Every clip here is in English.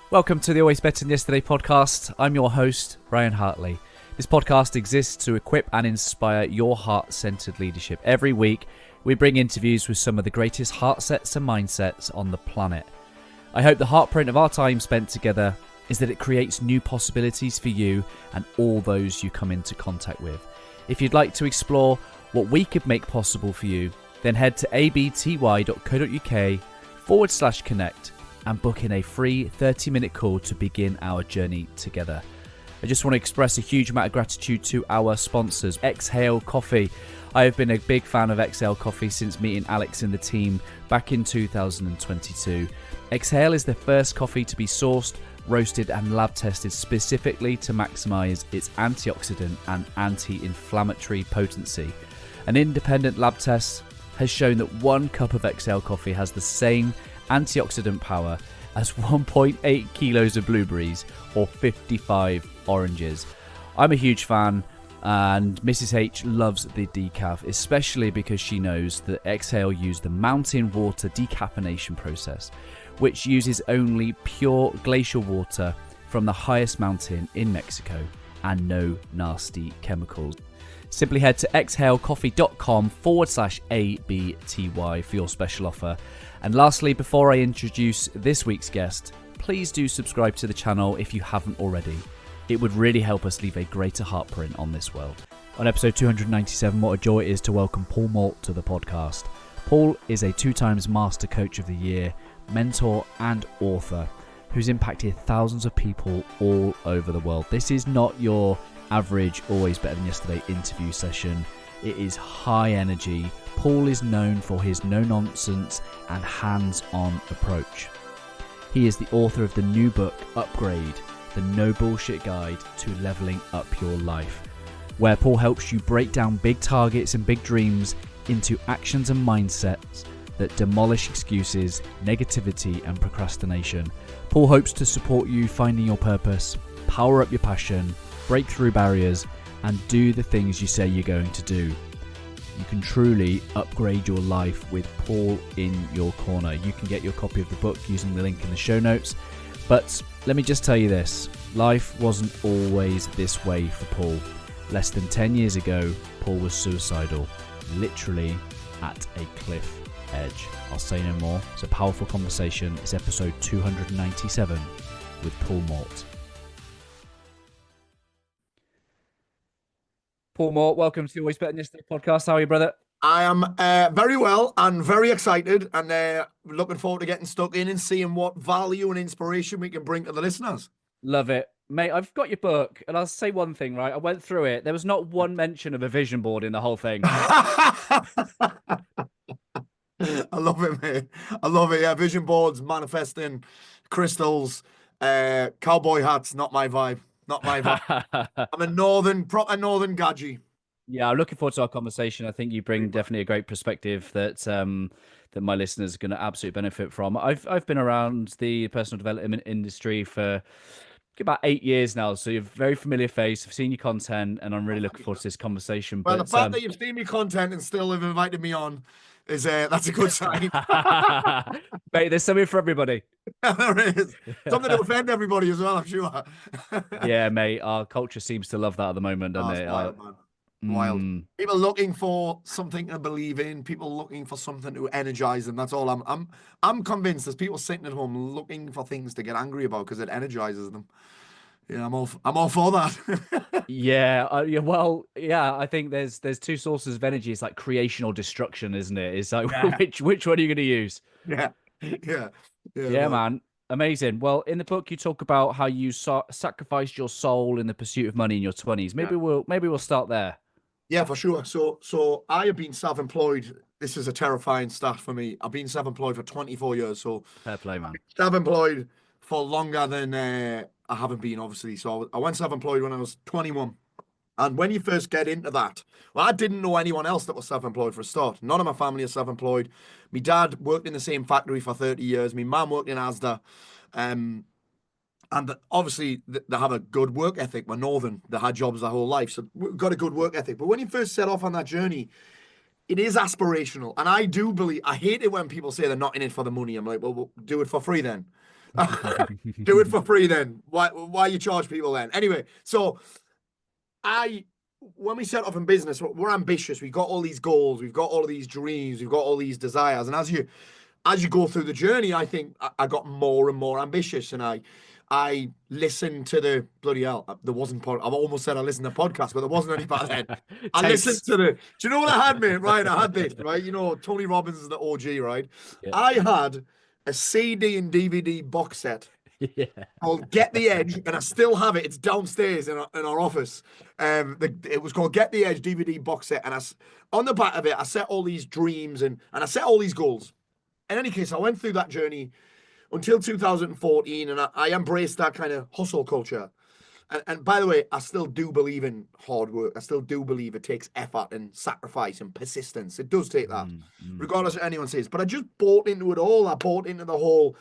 Welcome to the Always Better Than Yesterday podcast. I'm your host, Ryan Hartley. This podcast exists to equip and inspire your heart-centered leadership. Every week, we bring interviews with some of the greatest heart sets and mindsets on the planet. I hope the heartprint of our time spent together is that it creates new possibilities for you and all those you come into contact with. If you'd like to explore what we could make possible for you, then head to abty.co.uk/connect and book in a free 30-minute call to begin our journey together. I just want to express a huge amount of gratitude to our sponsors, Exhale Coffee. I have been a big fan of Exhale Coffee since meeting Alex and the team back in 2022. Exhale is the first coffee to be sourced, roasted and lab tested specifically to maximize its antioxidant and anti-inflammatory potency. An independent lab test has shown that 1 cup of Exhale Coffee has the same antioxidant power as 1.8 kilos of blueberries or 55 oranges. I'm a huge fan, and Mrs. H loves the decaf, especially because she knows that Exhale use the mountain water decaffeination process, which uses only pure glacial water from the highest mountain in Mexico and no nasty chemicals. Simply head to exhalecoffee.com/ABTY for your special offer. And lastly, before I introduce this week's guest, please do subscribe to the channel if you haven't already. It would really help us leave a greater heartprint on this world. On episode 297, what a joy it is to welcome Paul Mort to the podcast. Paul is a 2 times Mastercoach of the Year, mentor and author who's impacted thousands of people all over the world. This is not your average Always Better Than Yesterday interview session. It is high energy. Paul is known for his no-nonsense and hands-on approach. He is the author of the new book, Upgrade, the no bullshit guide to leveling up your life, where Paul helps you break down big targets and big dreams into actions and mindsets that demolish excuses, negativity, and procrastination. Paul hopes to support you finding your purpose, power up your passion, break through barriers, and do the things you say you're going to do. You can truly upgrade your life with Paul in your corner. You can get your copy of the book using the link in the show notes. But let me just tell you this, life wasn't always this way for Paul. Less than 10 years ago, Paul was suicidal, literally at a cliff edge. I'll say no more. It's a powerful conversation. It's episode 297 with Paul Mort. Paul Mort, welcome to the Always Better Than Yesterday podcast. How are you, brother? I am very well and very excited, and looking forward to getting stuck in and seeing what value and inspiration we can bring to the listeners. Love it. Mate, I've got your book, and I'll say one thing, right? I went through it. There was not one mention of a vision board in the whole thing. I love it, mate. I love it. Yeah, vision boards, manifesting, crystals, cowboy hats, not my vibe. Not my vibe. I'm a proper northern gadgy. Yeah, I'm looking forward to our conversation. I think you bring definitely a great perspective that that my listeners are going to absolutely benefit from. I've been around the personal development industry for about 8 years now, so you're a very familiar face. I've seen your content, and I'm really looking forward to this conversation. Well, the fact that you've seen me content and still have invited me on is that's a good sign. Mate, there's something for everybody. There is something to offend everybody as well, I'm sure. Yeah, mate, our culture seems to love that at the moment, doesn't it? Wild, man. Wild. People looking for something to believe in, people looking for something to energize them. That's all. I'm convinced there's people sitting at home looking for things to get angry about because it energizes them. Yeah, I'm all for that. Yeah, well, yeah. I think there's 2 sources of energy. It's like creation or destruction, isn't it? It's like which one are you going to use? Yeah, man. Amazing. Well, in the book, you talk about how you sacrificed your soul in the pursuit of money in your 20s. Maybe we'll start there. Yeah, for sure. So I have been self-employed. This is a terrifying stat for me. I've been self-employed for 24 years. So fair play, man. Self-employed for longer than I haven't been, obviously. So I went self-employed when I was 21. And when you first get into that, well, I didn't know anyone else that was self-employed for a start. None of my family is self-employed. My dad worked in the same factory for 30 years. My mum worked in Asda. And obviously they have a good work ethic. We're northern. They had jobs their whole life. So we've got a good work ethic. But when you first set off on that journey, it is aspirational. And I do believe, I hate it when people say they're not in it for the money. I'm like, well, we'll do it for free then. Do it for free then. Why you charge people then? Anyway, so when we set off in business, we're ambitious. We've got all these goals, we've got all of these dreams, we've got all these desires. And as you go through the journey, I think I got more and more ambitious, and I listened to the bloody hell. There wasn't I've almost said I listened to podcasts, but there wasn't any back then. I listened to do you know what I had, mate? Right, I had this, right? You know, Tony Robbins is the OG, right? Yeah. I had a CD and DVD box set called Get the Edge, and I still have it. It's downstairs in our office. It was called Get the Edge DVD box set, and on the back of it, I set all these dreams and I set all these goals. In any case, I went through that journey until 2014, and I embraced that kind of hustle culture. And by the way, I still do believe in hard work. I still do believe it takes effort and sacrifice and persistence. It does take that, regardless of what anyone says. But I just bought into it all. I bought into the whole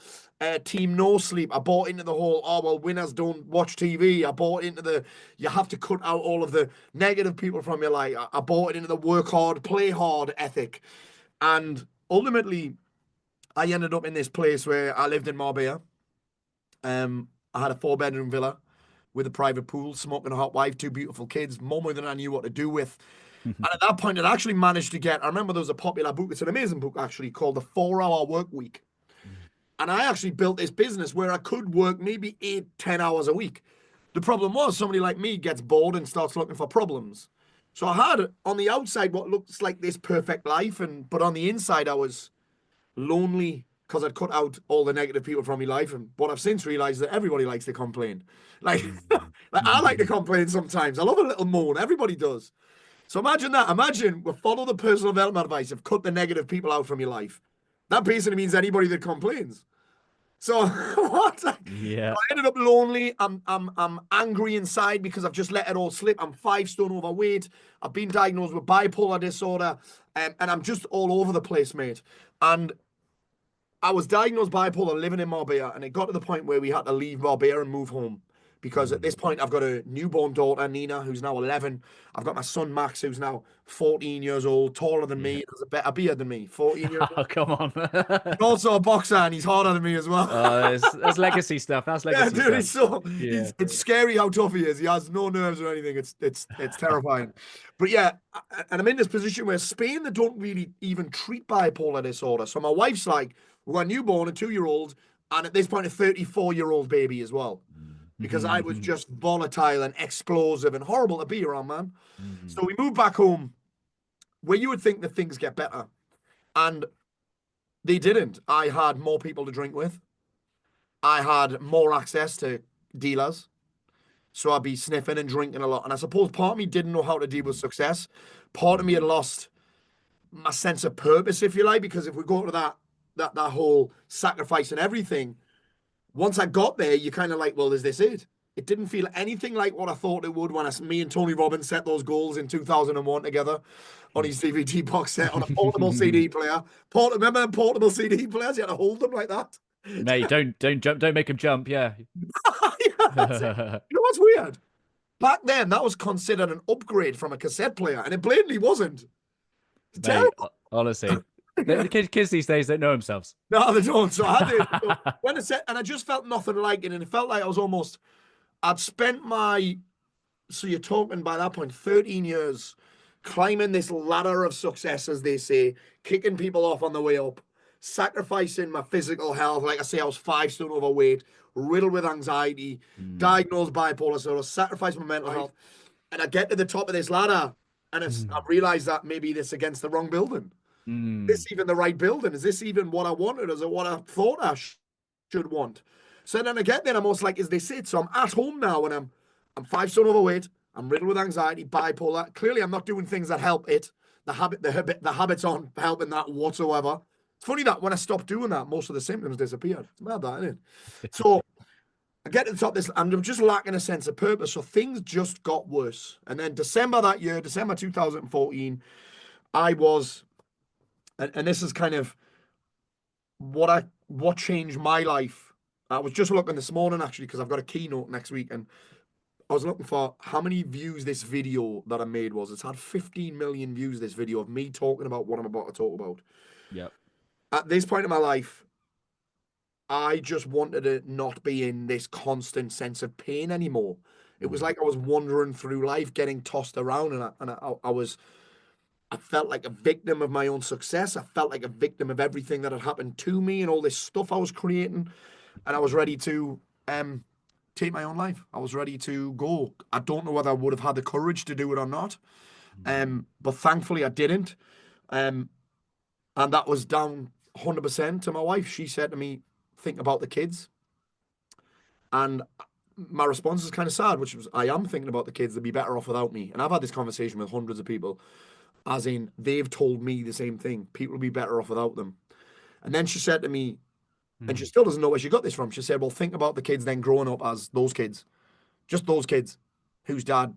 team no sleep. I bought into the whole, oh, well, winners don't watch TV. I bought into you have to cut out all of the negative people from your life. I bought into the work hard, play hard ethic. And ultimately, I ended up in this place where I lived in Marbella. I had a 4-bedroom villa with a private pool, smoking a hot wife, 2 beautiful kids, more than I knew what to do with. And at that point, I'd actually managed to I remember there was a popular book, it's an amazing book actually, called The 4-Hour Work Week. And I actually built this business where I could work maybe 8-10 hours a week. The problem was somebody like me gets bored and starts looking for problems. So I had on the outside what looks like this perfect life, but on the inside I was lonely because I'd cut out all the negative people from my life. And what I've since realized that everybody likes to complain. Like I like to complain sometimes. I love a little moan. Everybody does. So imagine that. Imagine we follow the personal development advice of cut the negative people out from your life. That basically means anybody that complains. So what? Yeah. I ended up lonely. I'm angry inside because I've just let it all slip. I'm 5 stone overweight. I've been diagnosed with bipolar disorder, and I'm just all over the place, mate. And I was diagnosed bipolar living in Marbella, and it got to the point where we had to leave Marbella and move home. Because at this point, I've got a newborn daughter, Nina, who's now 11. I've got my son, Max, who's now 14 years old, taller than me, has a better beard than me, 14 years old. Oh, come on. He's also a boxer, and he's harder than me as well. That's legacy stuff. That's legacy stuff. It's scary how tough he is. He has no nerves or anything. It's terrifying. But yeah, and I'm in this position where Spain, they don't really even treat bipolar disorder. So my wife's like, we've got a newborn, a 2-year-old, and at this point, a 34-year-old baby as well. Because I was just volatile and explosive and horrible to be around, man. So we moved back home where you would think that things get better. And they didn't. I had more people to drink with. I had more access to dealers. So I'd be sniffing and drinking a lot. And I suppose part of me didn't know how to deal with success. Part of me had lost my sense of purpose, if you like, because if we go to that whole sacrifice and everything, once I got there, you're kind of like, well, is this it? It didn't feel anything like what I thought it would when me and Tony Robbins set those goals in 2001 together on his DVD box set on a portable CD player. Remember them portable CD players? You had to hold them like that. Mate, don't jump, don't make him jump. Yeah. You know what's weird? Back then, that was considered an upgrade from a cassette player, and it blatantly wasn't. It's Mate, terrible. honestly, the kids these days don't know themselves. No, they don't. So I had it. So when I said, and I just felt nothing like it, and it felt like I was almost. I'd spent so you're talking by that point, 13 years climbing this ladder of success, as they say, kicking people off on the way up, sacrificing my physical health. Like I say, I was 5 stone overweight, riddled with anxiety, diagnosed bipolar, so I sacrificed my mental health. And I get to the top of this ladder, and I realized that maybe this against the wrong building. Is this even the right building? Is this even what I wanted? Is it what I thought I should want? So then I get there, I'm almost like, is this it? So I'm at home now, and I'm 5 stone overweight. I'm riddled with anxiety, bipolar. Clearly, I'm not doing things that help it. The habits aren't helping that whatsoever. It's funny that when I stopped doing that, most of the symptoms disappeared. It's mad, that, isn't it? So I get to the top of this, and I'm just lacking a sense of purpose. So things just got worse. And then December 2014, I was, and this is kind of what changed my life. I was just looking this morning, actually, because I've got a keynote next week, and I was looking for how many views this video that I made was. It's had 15 million views, this video of me talking about what I'm about to talk about. Yep. At this point in my life, I just wanted to not be in this constant sense of pain anymore. It was Mm. like I was wandering through life, getting tossed around, and I felt like a victim of my own success. I felt like a victim of everything that had happened to me and all this stuff I was creating, and I was ready to take my own life. I was ready to go. I don't know whether I would have had the courage to do it or not, but thankfully I didn't. Um, and that was down 100% to my wife. She said to me, "Think about the kids." And my response is kind of sad, which was, I am thinking about the kids. They'd be better off without me. And I've had this conversation with hundreds of people, as in they've told me the same thing. People will be better off without them. And then she said to me, and she Mm. still doesn't know where she got this from. She said, "Well, think about the kids then growing up as those kids, just those kids whose dad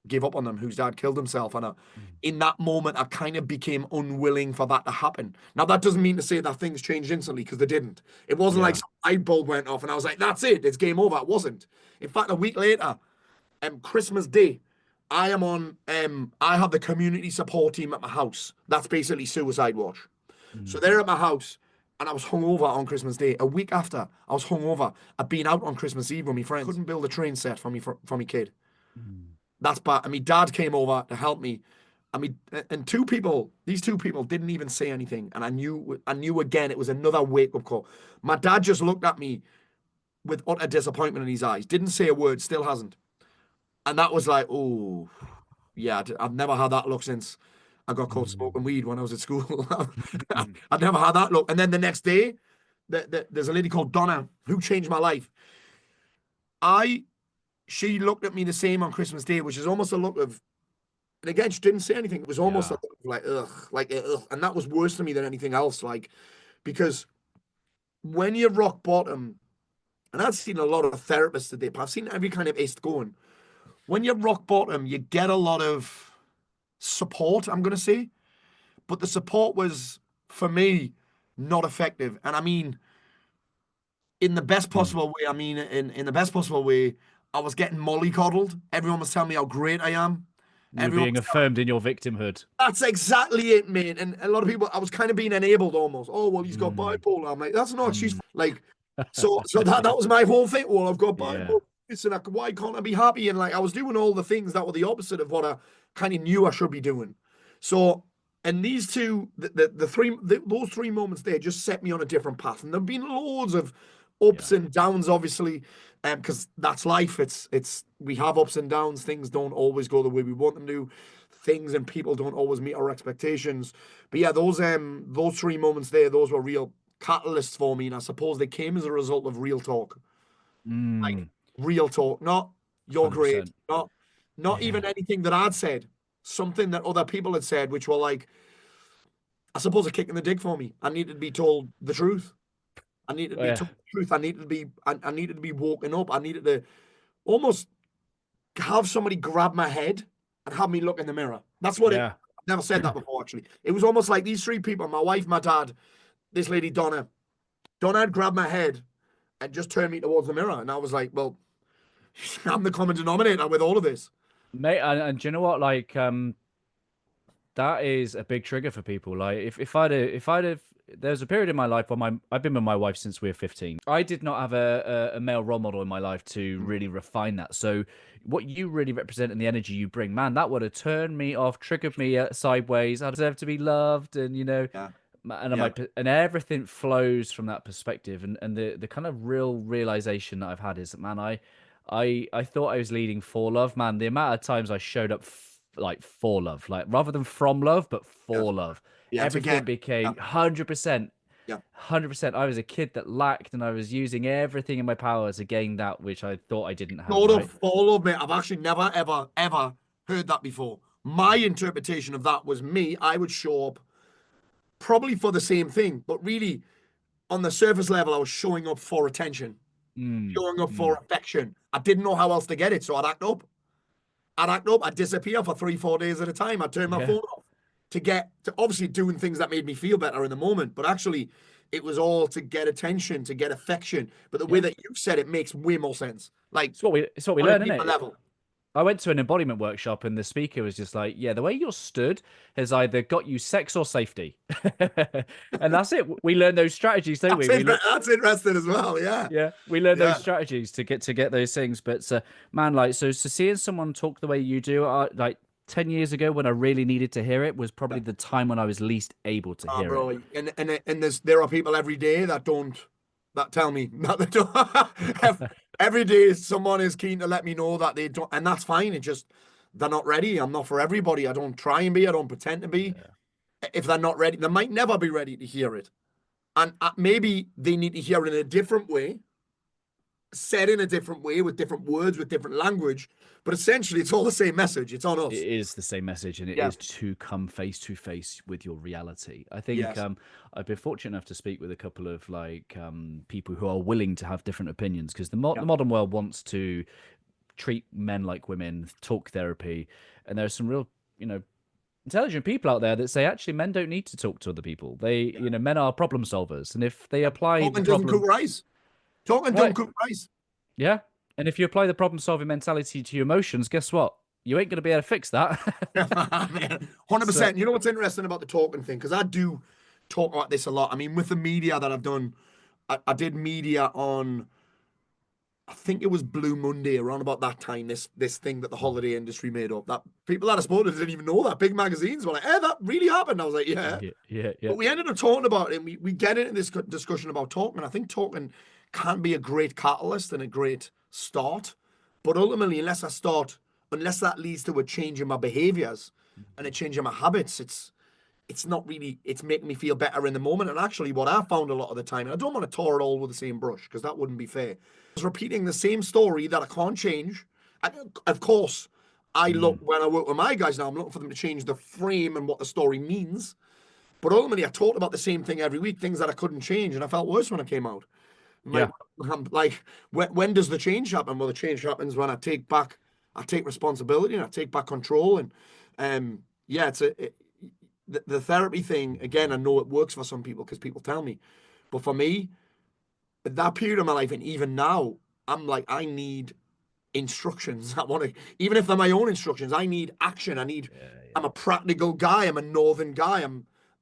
gave up on them, whose dad killed himself." And Mm. in that moment, I kind of became unwilling for that to happen. Now, that doesn't mean to say that things changed instantly, because they didn't. It wasn't like Yeah. some light bulb went off and I was like, "That's it, it's game over." It wasn't. In fact, a week later, Christmas Day, I have the community support team at my house. That's basically Suicide Watch. So Mm. they're at my house, and I was hungover on Christmas Day. A week after, I was hungover. I'd been out on Christmas Eve with my friends. Couldn't build a train set for me kid. Mm. That's bad. And my dad came over to help me. And these two people didn't even say anything. And I knew again, it was another wake up call. My dad just looked at me with utter disappointment in his eyes. Didn't say a word, still hasn't. And that was like, oh, yeah, I've never had that look since I got caught Mm. smoking weed when I was at school. Mm. I've never had that look. And then the next day, there's a lady called Donna who changed my life. I She looked at me the same on Christmas Day, which is almost a look of, and again, she didn't say anything. It was almost a Yeah. look of like, ugh, ugh. And that was worse to me than anything else. Like, because when you're rock bottom, and I've seen a lot of therapists today, but I've seen every kind of ist going. When you're rock bottom, you get a lot of support, I'm going to say, but the support was, for me, not effective. And I mean, in the best Mm. possible way, in the best possible way, I was getting mollycoddled. Everyone was telling me how great I am. You were Everyone being was telling affirmed in your victimhood. That's exactly it, mate. And a lot of people, I was kind of being enabled almost. "Oh, well, he's got Mm. bipolar." I'm like, "That's not. She's Mm. like," so that was my whole thing. "Well, I've got Yeah. bipolar. Listen, why can't I be happy?" And like, I was doing all the things that were the opposite of what I kind of knew I should be doing. So, and these two, those three moments there just set me on a different path. And there've been loads of ups Yeah. and downs, obviously, because that's life. It's we have ups and downs. Things don't always go the way we want them to. Things and people don't always meet our expectations. But yeah, those three moments there, those were real catalysts for me, and I suppose they came as a result of real talk, like Mm. real talk, not "you're great," 100%. not even Yeah. anything that I'd said, something that other people had said, which were like, I suppose, a kick in the dick for me. I needed to be told the truth. I needed to be Yeah. told the truth. I needed to be woken up. I needed to almost have somebody grab my head and have me look in the mirror. That's what it. Yeah. I've never said that before, actually. It was almost like these three people: my wife, my dad, this lady Donna. Donna had grabbed my head and just turned me towards the mirror, and I was like, "Well, I'm the common denominator with all of this." Mate, and do you know what? Like, that is a big trigger for people. Like, if I'd have, there's a period in my life where I've been with my wife since we were 15. I did not have a male role model in my life to Mm. really refine that. So what you really represent and the energy you bring, man, that would have turned me off, triggered me sideways. I deserve to be loved, and Yeah, and yeah, and everything flows from that perspective. And the kind of real realization that I've had is that, man, I thought I was leading for love, man. The amount of times I showed up like for love, like rather than from love, but yeah, for love. yeah. To Everything get, yeah, became 100%, yeah. 100%. I was a kid that lacked, and I was using everything in my power to gain that which I thought I didn't have, Sort of right? follow me. I've actually never, ever, ever heard that before. My interpretation of that was me. I would show up probably for the same thing, but really on the surface level, I was showing up for attention, Mm, showing up for mm, affection. I didn't know how else to get it, so I'd act up. I'd act up. I'd disappear for 3, 4 days at a time. I'd turn my yeah, phone off to get to obviously doing things that made me feel better in the moment, but actually, it was all to get attention, to get affection. But the way yeah. that you said it makes way more sense, like It's what we on a learn, isn't deeper it? level. I went to an embodiment workshop and the speaker was just like, yeah, the way you're stood has either got you sex or safety. And that's it. We learn those strategies, don't we? That's interesting as well. Yeah. Yeah, we learn those Yeah. strategies to get those things. But man, like, so seeing someone talk the way you do, like 10 years ago when I really needed to hear it was probably the time when I was least able to hear Bro, it. and there are people every day that tell me that they don't. Every day someone is keen to let me know that they don't, and that's fine. It just they're not ready. I'm not for everybody. I don't try and be. I don't pretend to be. Yeah. If they're not ready, they might never be ready to hear it, and maybe they need to hear it in a different way, said in a different way with different words, with different language. But essentially, it's all the same message. It's on It us. is the same message, and it Yeah. is to come face to face with your reality. I think Yes. I've been fortunate enough to speak with a couple of like people who are willing to have different opinions because the modern world wants to treat men like women, talk therapy, and there are some real, intelligent people out there that say actually men don't need to talk to other people. They, men are problem solvers, and if they apply the Talking doesn't problem, cook rice. Talking don't right, cook rice. yeah, and if you apply the problem solving mentality to your emotions, guess what? You ain't going to be able to fix that. 100%. You know what's interesting about the talking thing? Because I do talk about this a lot. I mean, with the media that I've done, I did media on, I think it was Blue Monday, around about that time. This thing that the holiday industry made up. That people that I spoke to didn't even know that. Big magazines were like, "Hey, that really happened." I was like, "Yeah." Yeah. But we ended up talking about it, and we get into this discussion about talking. I think talking can be a great catalyst and a great start. But ultimately, unless that leads to a change in my behaviors and a change in my habits, it's not really, it's making me feel better in the moment. And actually, what I found a lot of the time, and I don't want to tar it all with the same brush because that wouldn't be fair. I was repeating the same story that I can't change. Of course, I look when I work with my guys now, I'm looking for them to change the frame and what the story means. But ultimately, I talked about the same thing every week, things that I couldn't change, and I felt worse when I came out. Yeah. I'm like, when does the change happen? Well, the change happens when I take responsibility and I take back control. And yeah, the therapy thing again. I know it works for some people because people tell me, but for me, at that period of my life, and even now, I'm like, I need instructions. I want to, even if they're my own instructions, I need action. I'm a practical guy. I'm a northern guy.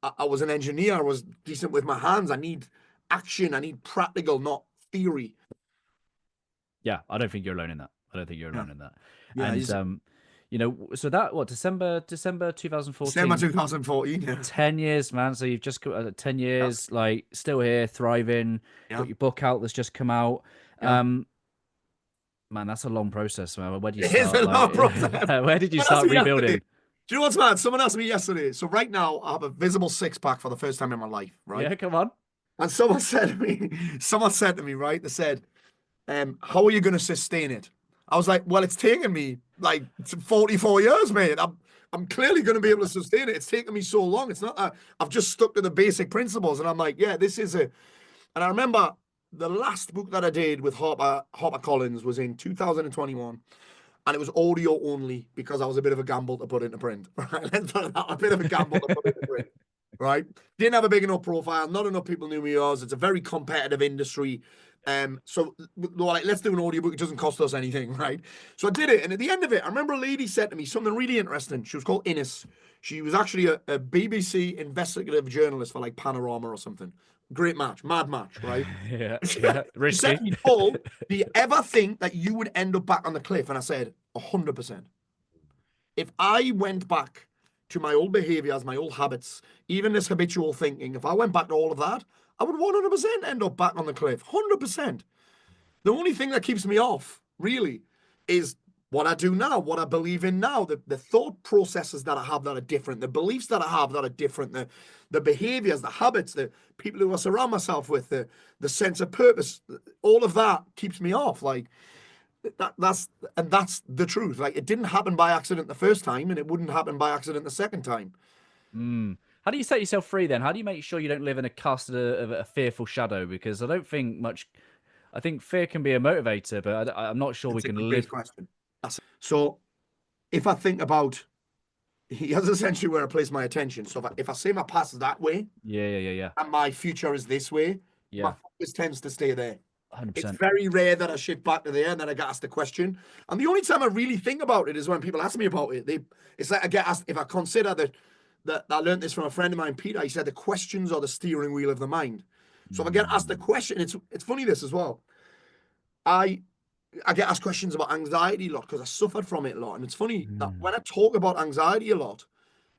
I was an engineer. I was decent with my hands. I need action. I need practical, not theory. Yeah, I don't think you're alone in that. I don't think you're alone in that. Yeah, And so that what December 2014, December 2014. Yeah. 10 years, man. So you've just got 10 years, like still here, thriving. Yeah. Got your book out that's just come out. Yeah. Man, that's a long process, man. Where do you It is start? a long process. Where did you Someone asked start me yesterday. rebuilding? Do you know what's mad? Someone asked me yesterday. So right now, I have a visible six-pack for the first time in my life, right? Yeah, come on. And someone said to me, right? They said, how are you going to sustain it? I was like, well, it's taken me like 44 years, mate. I'm clearly going to be able to sustain it. It's taken me so long. It's not that I've just stuck to the basic principles. And I'm like, yeah, this is a. And I remember the last book that I did with HarperCollins was in 2021. And it was audio only because I was a bit of a gamble to put into print. Right? A bit of a gamble to put into print. Right? Didn't have a big enough profile. Not enough people knew me as. It's a very competitive industry. So like, let's do an audiobook. It doesn't cost us anything, right? So I did it. And at the end of it, I remember a lady said to me something really interesting. She was called Innes. She was actually a BBC investigative journalist for like Panorama or something. Great match, mad match, right? Yeah, She risky. said to me, Paul, do you ever think that you would end up back on the cliff? And I said, 100%. If I went back to my old behaviors, my old habits, even this habitual thinking, if I went back to all of that, I would 100% end up back on the cliff. 100%. The only thing that keeps me off, really, is what I do now, what I believe in now, the thought processes that I have that are different, the beliefs that I have that are different, the behaviors, the habits, the people who I surround myself with, the sense of purpose, all of that keeps me off. Like that's the truth. Like it didn't happen by accident the first time, and it wouldn't happen by accident the second time. How do you set yourself free then? How do you make sure you don't live in a cast of a fearful shadow? Because I don't think much. I think fear can be a motivator, but I'm not sure we It's a can great live. question. So if I think about, here's essentially where I place my attention. So if I say my past is that way Yeah. and my future is this way, my Yeah. focus tends to stay there. It's 100%. very rare that I shit back to there and then I get asked a question. And the only time I really think about it is when people ask me about it. It's like I get asked if I consider that I learned this from a friend of mine, Peter. He said the questions are the steering wheel of the mind. So if I get asked a question, it's funny this as well. I I get asked questions about anxiety a lot because I suffered from it a lot. And it's funny that when I talk about anxiety a lot,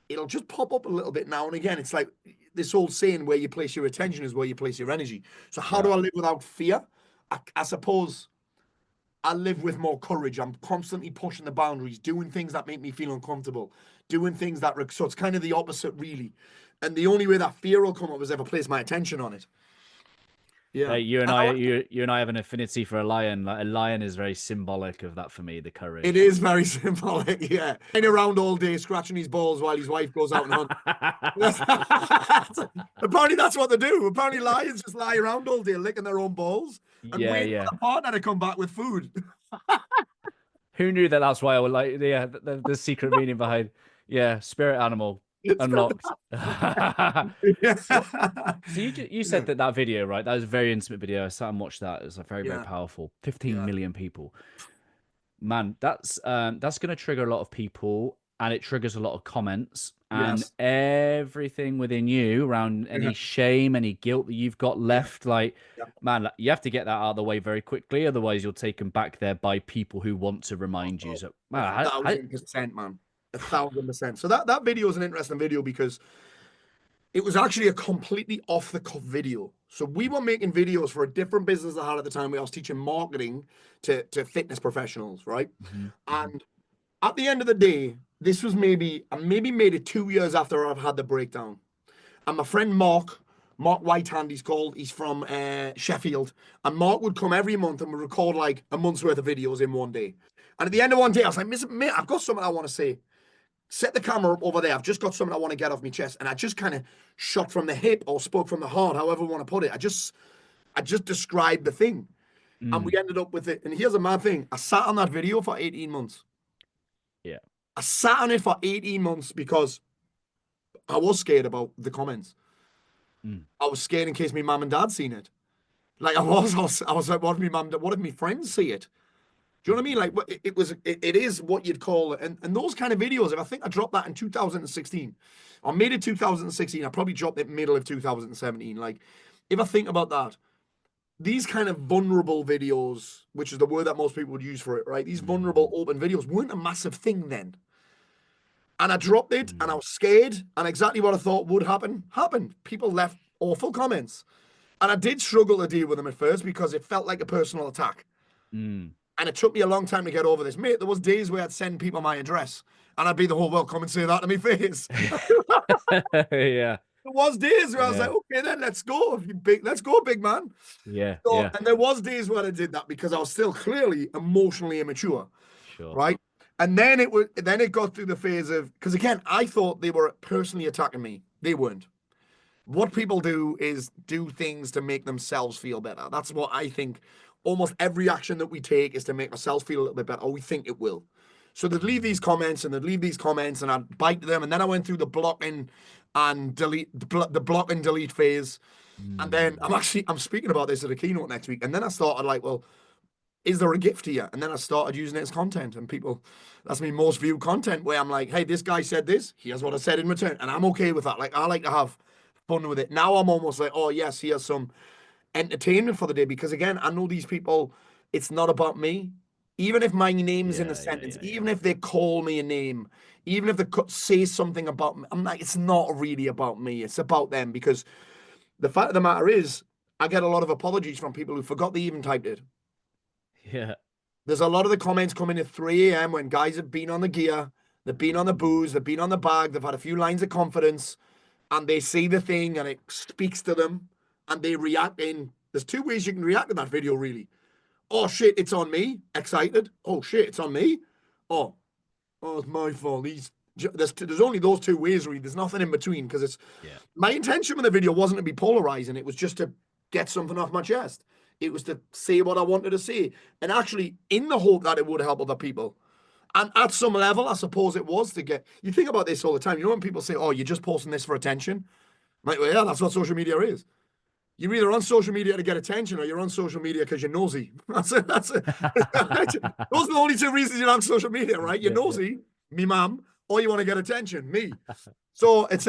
it'll just pop up a little bit now and again. It's like this old saying, where you place your attention is where you place your energy. So how Yeah. do I live without fear? I suppose I live with more courage. I'm constantly pushing the boundaries, doing things that make me feel uncomfortable, doing things that, so it's kind of the opposite, really. And the only way that fear will come up is if I place my attention on it. Yeah. You and And I, you and I have an affinity for a lion. Like, a lion is very symbolic of that for me, the it courage. is very symbolic, yeah. Lying around all day, scratching his balls while his wife goes out and hunts. Apparently, that's what they do. Apparently, lions just lie around all day, licking their own balls and Yeah, waiting yeah. for the partner to come back with food. Who knew that that's why I would like, yeah, the secret meaning behind, yeah, spirit animal It's unlocked. yeah. So you said that video, right? That was a very intimate video. I sat and watched that. It was like very, very Yeah. powerful. 15 Yeah. million people. Man, that's going to trigger a lot of people, and it triggers a lot of comments, and Yes. everything within you around Yeah. any shame, any guilt that you've got Yeah. left. Like, Yeah. man, you have to get that out of the way very quickly, otherwise you're taken back there by people who want to remind you. Oh, So, a man, thousand percent, man. 1,000%. So that video is an interesting video because it was actually a completely off the cuff video. So we were making videos for a different business I had at the time where I was teaching marketing to fitness professionals, right? Mhm, mhm. And at the end of the day, this was I maybe made it 2 years after I've had the breakdown. And my friend Mark Whitehand, he's called, he's from Sheffield. And Mark would come every month and would record like a month's worth of videos in one day. And at the end of one day, I was like, mate, I've got something I want to say. Set the camera up over there. I've just got something I want to get off my chest. And I just kind of shot from the hip or spoke from the heart, however I want to put it. I just described the thing. And we Mm, ended up with it. And here's a mad thing. I sat on that video for 18 months. yeah. I sat on it for 18 months because I was scared about the comments. Mm, I was scared in case my mum and dad seen it. Like I was like, what if my friends see it? Do you know what I mean? Like it is what you'd call it. And those kind of videos, if I think I dropped that in 2016, or made it 2016, I probably dropped it middle of 2017. Like, if I think about that, these kind of vulnerable videos, which is the word that most people would use for it, right? These vulnerable mm, open videos weren't a massive thing then. And I dropped it and I mm, was scared, and exactly what I thought would happen happened. People left awful comments. And I did struggle to deal with them at first because it felt like a personal attack. mm. And it took me a long time to get over this. Mate, there was days where I'd send people my address and I'd be the whole world, come and say that to me face. Yeah, There was days where I was yeah, like, okay, then let's go. Let's go, big man. yeah, So, yeah. and there was days where I did that because I was still clearly emotionally immature, Sure. right? And then it got through the phase of, because again, I thought they were personally attacking me. They weren't. What people do is do things to make themselves feel better. That's what I think. Almost every action that we take is to make ourselves feel a little bit better, or we think it will. So they'd leave these comments and they'd leave these comments, and I'd bite them. And then I went through the blocking and delete, the block and delete phase. And then Mm, I'm speaking about this at a keynote next week. And then I started like, well, is there a gift here? And then I started using it as content, and people, that's my most viewed content, where I'm like, hey, this guy said this, here's what I said in return. And I'm okay with that. Like, I like to have fun with it. Now I'm almost like, oh yes, here's some entertainment for the day, because again, I know these people, it's not about me. Even if my name's in the yeah, yeah, sentence, yeah, yeah. even if they call me a name, even if they say something about me, I'm like, it's not really about me. It's about them, because the fact of the matter is, I get a lot of apologies from people who forgot they even typed it. Yeah. There's a lot of the comments coming at 3 a.m. when guys have been on the gear, they've been on the booze, they've been on the bag, they've had a few lines of confidence, and they see the thing and it speaks to them, and they react in. There's two ways you can react to that video, really. Oh shit, it's on me. Excited. Oh shit, it's on me. Oh, it's my fault. There's only those two ways, really. There's nothing in between, because it's Yeah. my intention with the video wasn't to be polarizing. It was just to get something off my chest. It was to say what I wanted to say, and actually in the hope that it would help other people. And at some level, I suppose it was to get. You think about this all the time. You know when people say, "Oh, you're just posting this for attention," I'm like, well, yeah, that's what social media is. you're either on social media to get attention or you're on social media because you're nosy. That's it. Those are the only two reasons you're on social media, right? You're nosy, me mum, or you want to get attention, me. So it's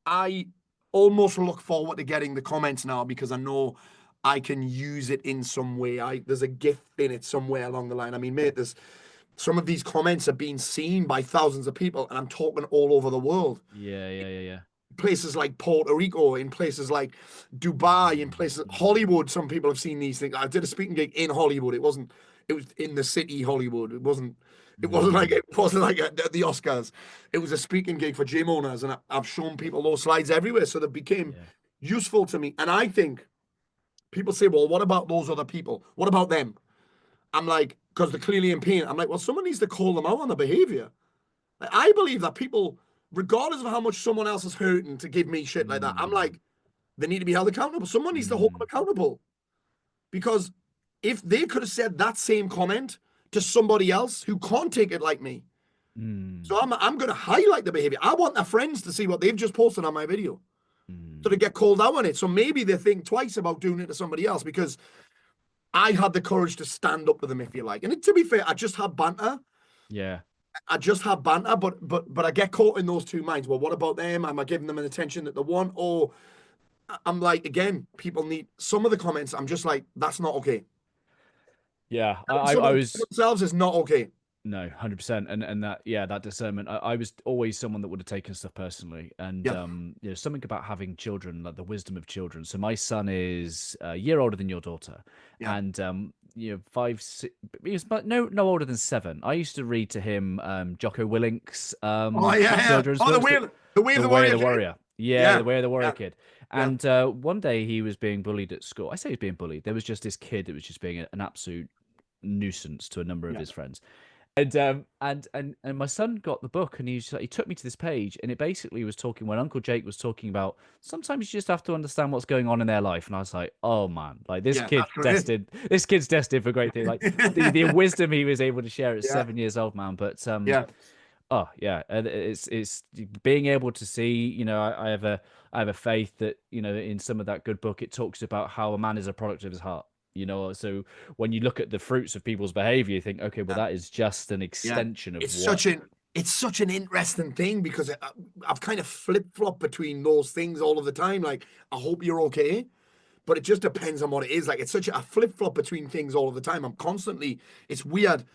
I almost look forward to getting the comments now because I know I can use it in some way. There's a gift in it somewhere along the line. I mean, mate, there's some of these comments are being seen by thousands of people, and I'm talking all over the world. Yeah. Places like Puerto Rico, in places like Dubai, in places Hollywood. Some people have seen these things. I did a speaking gig in Hollywood. It was in the city Hollywood. It wasn't like the Oscars. It was a speaking gig for gym owners, and I've shown people those slides everywhere, so they became useful to me. And I think people say, well, what about those other people? What about them? I'm like, because they're clearly in pain. I'm like, well, someone needs to call them out on the behavior. Like, I believe that people, regardless of how much someone else is hurting to give me shit like that, I'm like, they need to be held accountable. Someone needs to hold them accountable. Because if they could have said that same comment to somebody else who can't take it like me, so I'm going to highlight the behavior. I want their friends to see what they've just posted on my video. So to get called out on it. So maybe they think twice about doing it to somebody else because I had the courage to stand up to them, if you like. And to be fair, I just had banter. Yeah. I just have banter, but I get caught in those two minds. Well, what about them? Am I giving them an attention that they want? Or I'm like, again, people need some of the comments. I'm just like, that's not okay. Yeah. I was themselves is not okay. No, 100%. And that discernment. I was always someone that would have taken stuff personally. And something about having children, like the wisdom of children. So my son is a year older than your daughter. Yeah. And 5, 6, he was no older than 7. I used to read to him Jocko Willink's children's the way of the warrior. Yeah, the way of the warrior kid. And one day he was being bullied at school. I say he was being bullied. There was just this kid that was just being an absolute nuisance to a number of his friends. And my son got the book, and he took me to this page, and it basically was talking when Uncle Jake was talking about sometimes you just have to understand what's going on in their life, and I was like, oh man, like this kid's destined for great things. Like the wisdom he was able to share at 7 years old, man. But it's being able to see. I have a faith that in some of that good book it talks about how a man is a product of his heart. So when you look at the fruits of people's behavior, you think, okay, well, that is just an extension of it's such an interesting thing because I've kind of flip-flop between those things all of the time. Like, I hope you're okay, but it just depends on what it is. Like, it's such a flip-flop between things all of the time. It's weird.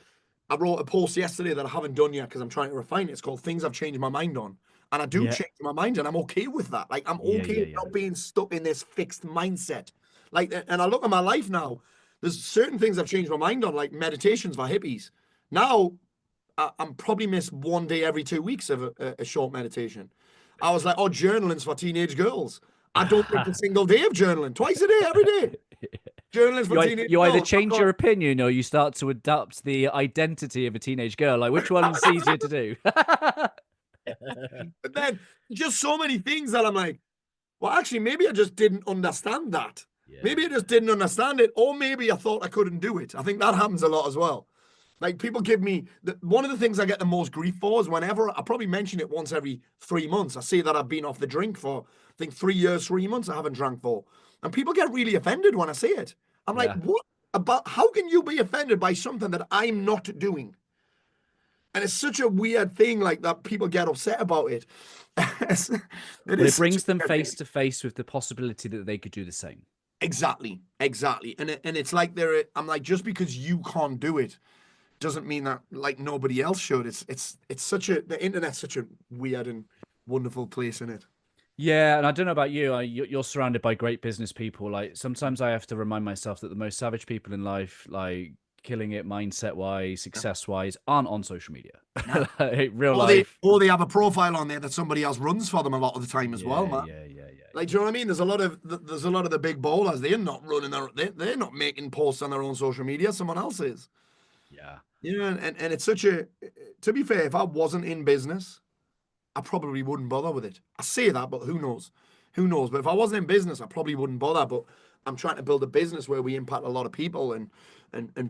I wrote a post yesterday that I haven't done yet because I'm trying to refine it. It's called Things I've Changed My Mind On. And I do change my mind, and I'm okay with that. Like, I'm okay with not being stuck in this fixed mindset. Like, and I look at my life now, there's certain things I've changed my mind on, like meditations for hippies. Now, I'm probably miss one day every 2 weeks of a short meditation. I was like, journaling's for teenage girls. I don't take a single day of journaling, twice a day, every day. Journaling's for teenage girls. You either change your opinion or you start to adopt the identity of a teenage girl. Like, which one's easier to do? But then, just so many things that I'm like, well, actually, maybe I just didn't understand that. Yeah. Maybe I just didn't understand it, or maybe I thought I couldn't do it. I think that happens a lot as well. Like, people give me one of the things I get the most grief for is whenever I probably mention it once every 3 months. I say that I've been off the drink for, I think, 3 years, 3 months I haven't drank for. And people get really offended when I say it. I'm like, what about, how can you be offended by something that I'm not doing? And it's such a weird thing, like, that people get upset about it. It brings them face to face with the possibility that they could do the same. Exactly. And it's like I'm like, just because you can't do it doesn't mean that like nobody else should. It's such the internet's such a weird and wonderful place, isn't it? Yeah, and I don't know about you. You're surrounded by great business people. Like, sometimes I have to remind myself that the most savage people in life, like killing it mindset wise, success wise, aren't on social media. Like, real life. Or they have a profile on there that somebody else runs for them a lot of the time as well, man. Yeah. Like, do you know what I mean? There's a lot of the big bowlers. They're not running they're not making posts on their own social media. Someone else is. Yeah. And it's such a, to be fair, if I wasn't in business, I probably wouldn't bother with it. I say that, but who knows? But if I wasn't in business, I probably wouldn't bother. But I'm trying to build a business where we impact a lot of people and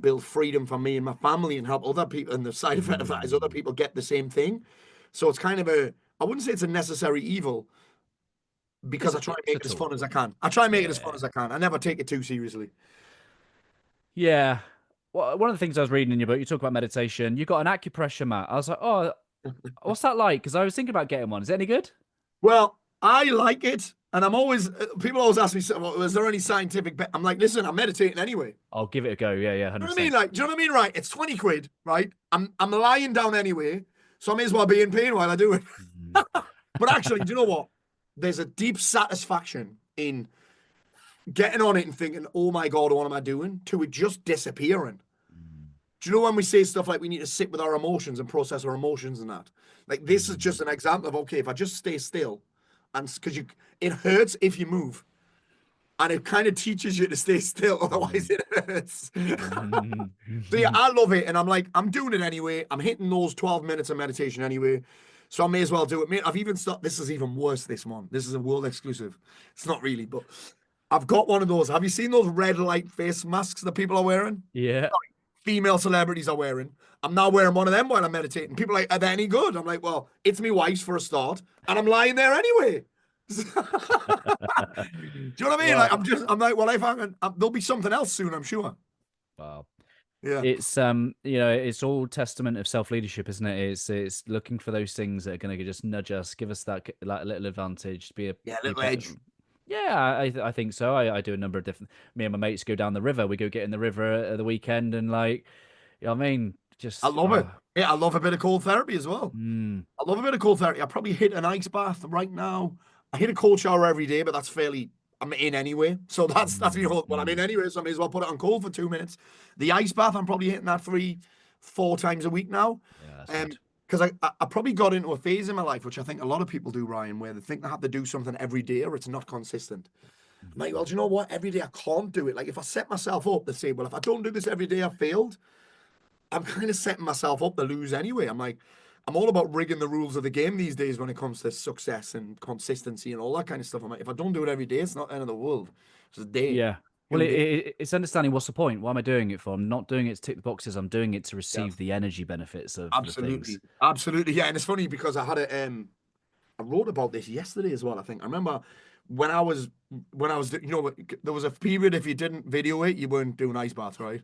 build freedom for me and my family and help other people. And the side effect of that is other people get the same thing. So it's kind of I wouldn't say it's a necessary evil, because I try and make a it as tool. fun as I can. I try and make it as fun Yeah. as I can. I never take it too seriously. Yeah. Well, one of the things I was reading in your book, you talk about meditation. You got an acupressure mat. I was like, oh, what's that like? Because I was thinking about getting one. Is it any good? Well, I like it, and I'm always people always ask me, "So, well, is there any scientific?" I'm like, listen, I'm meditating anyway. I'll give it a go. Yeah, yeah, You know what I mean? 100%. Like, do you know what I mean? Right? It's 20 quid, right? I'm lying down anyway, so I may as well be in pain while I do it. Mhm. But actually, do you know what? There's a deep satisfaction in getting on it and thinking, "Oh my God, what am I doing?" to it just disappearing. Mm. Do you know when we say stuff like we need to sit with our emotions and process our emotions and that? Like this is Mm. just an example of okay, if I just stay still, and because it hurts if you move, and it kind of teaches you to stay still, otherwise Mm. it hurts. So yeah, Mm. I love it, and I'm like, I'm doing it anyway. I'm hitting those 12 minutes of meditation anyway, so I may as well do it. Mate, I've even started. This is even worse. This one. This is a world exclusive. It's not really, but I've got one of those. Have you seen those red light face masks that people are wearing? Yeah. Female celebrities are wearing. I'm now wearing one of them while I'm meditating. People are like, are they any good? I'm like, well, it's me wife's for a start, and I'm lying there anyway. Do you know what I mean? Like, Well, I'm like, well, if I can, there'll be something else soon, I'm sure. wow. Yeah. It's it's all testament of self-leadership, isn't it? It's looking for those things that are going to just nudge us, give us that like little advantage, Yeah, be little better. edge. Yeah, I think so. I do a number of different. Me and my mates go down the river. We go get in the river at the weekend, and like, you know what I mean, I just love it. Yeah, I love a bit of cold therapy as well. mm, I love a bit of cold therapy. I probably hit an ice bath right now. I hit a cold shower every day, but that's fairly. I'm in anyway, so that's me. Well, I'm in mm. anyway, so I may as well put it on cold for 2 minutes. The ice bath, I'm probably hitting that 4 times a week now. Yeah, that's good. Because I probably got into a phase in my life, which I think a lot of people do, Ryan, where they think they have to do something every day or it's not consistent. I'm like, well, do you know what? Every day I can't do it. Like if I set myself up to say, well, if I don't do this every day, I failed. I'm kind of setting myself up to lose anyway. I'm like, I'm all about rigging the rules of the game these days when it comes to success and consistency and all that kind of stuff. I'm like, if I don't do it every day, it's not the end of the world. It's a day, Yeah. Well, 2 days. it's understanding what's the point. Why am I doing it for? I'm not doing it to tick the boxes. I'm doing it to Yeah, receive the energy benefits of the things. absolutely, absolutely. Yeah, and it's funny because I wrote about this yesterday as well. I think I remember when I was there was a period if you didn't video it, you weren't doing ice baths, right?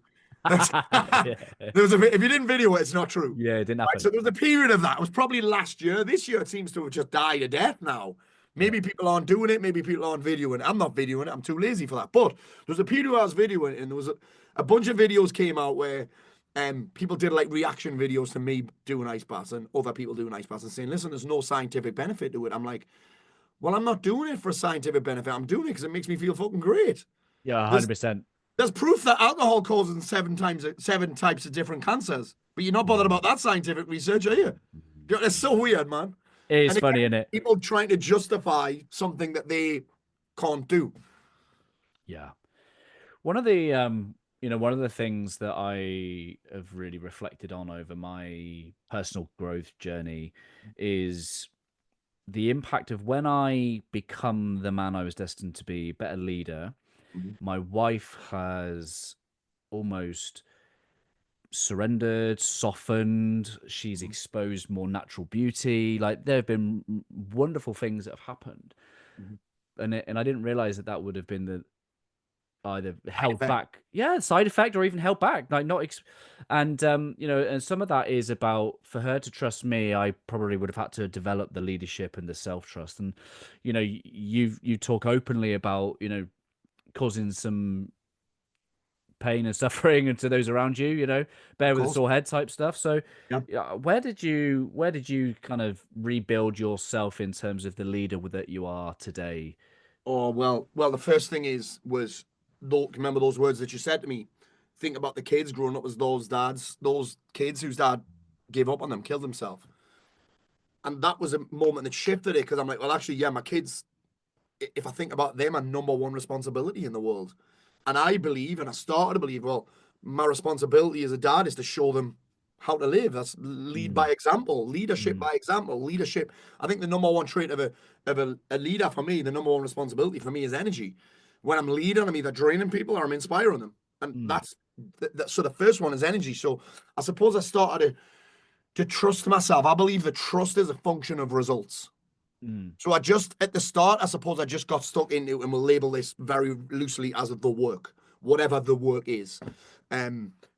Yeah. There was if you didn't video it, it's not true. Yeah, it didn't Right, happen. so there was a period of that. It was probably last year. This year it seems to have just died a death now. Yeah. Maybe people aren't doing it. Maybe people aren't videoing it. I'm not videoing it. I'm too lazy for that. But there was a period where I was videoing it, and there was a bunch of videos came out where people did like reaction videos to me doing ice baths and other people doing ice baths and saying, listen, there's no scientific benefit to it. I'm like, well, I'm not doing it for scientific benefit. I'm doing it because it makes me feel fucking great. Yeah, There's 100%. there's proof that alcohol causes seven types of different cancers, but you're not bothered about that scientific research, are you? It's so weird, man. It is And funny, again, isn't it? people trying to justify something that they can't do. Yeah. One of the one of the things that I have really reflected on over my personal growth journey is the impact of when I become the man I was destined to be, better leader. Mhm. My wife has almost surrendered, softened. She's Mhm. exposed more natural beauty. Like there have been wonderful things that have happened, Mhm. and I didn't realize that that would have been the either Side held effect, back, yeah, side effect, or even held back, like not and and some of that is about for her to trust me. I probably would have had to develop the leadership and the self-trust, and you talk openly about causing some pain and suffering and to those around you, of bear with a course. sore head type stuff. So Yeah. yeah, where did you kind of rebuild yourself in terms of the leader that you are today? Oh well. The first thing was remember those words that you said to me. Think about the kids growing up as those kids whose dad gave up on them, killed himself, and that was a moment that shifted it because I'm like, well, actually, yeah, my kids if I think about them, my number one responsibility in the world. And I believe, and I started to believe, well, my responsibility as a dad is to show them how to live. That's lead Mm, by example, leadership mm, by example, leadership. I think the number one trait of a leader for me, the number one responsibility for me is energy. When I'm leading, I'm either draining people or I'm inspiring them. And mm, that's so the first one is energy. So I suppose I started to trust myself. I believe that trust is a function of results. Mm. So I just, at the start, I suppose I just got stuck into, and we'll label this very loosely as the work, whatever the work is.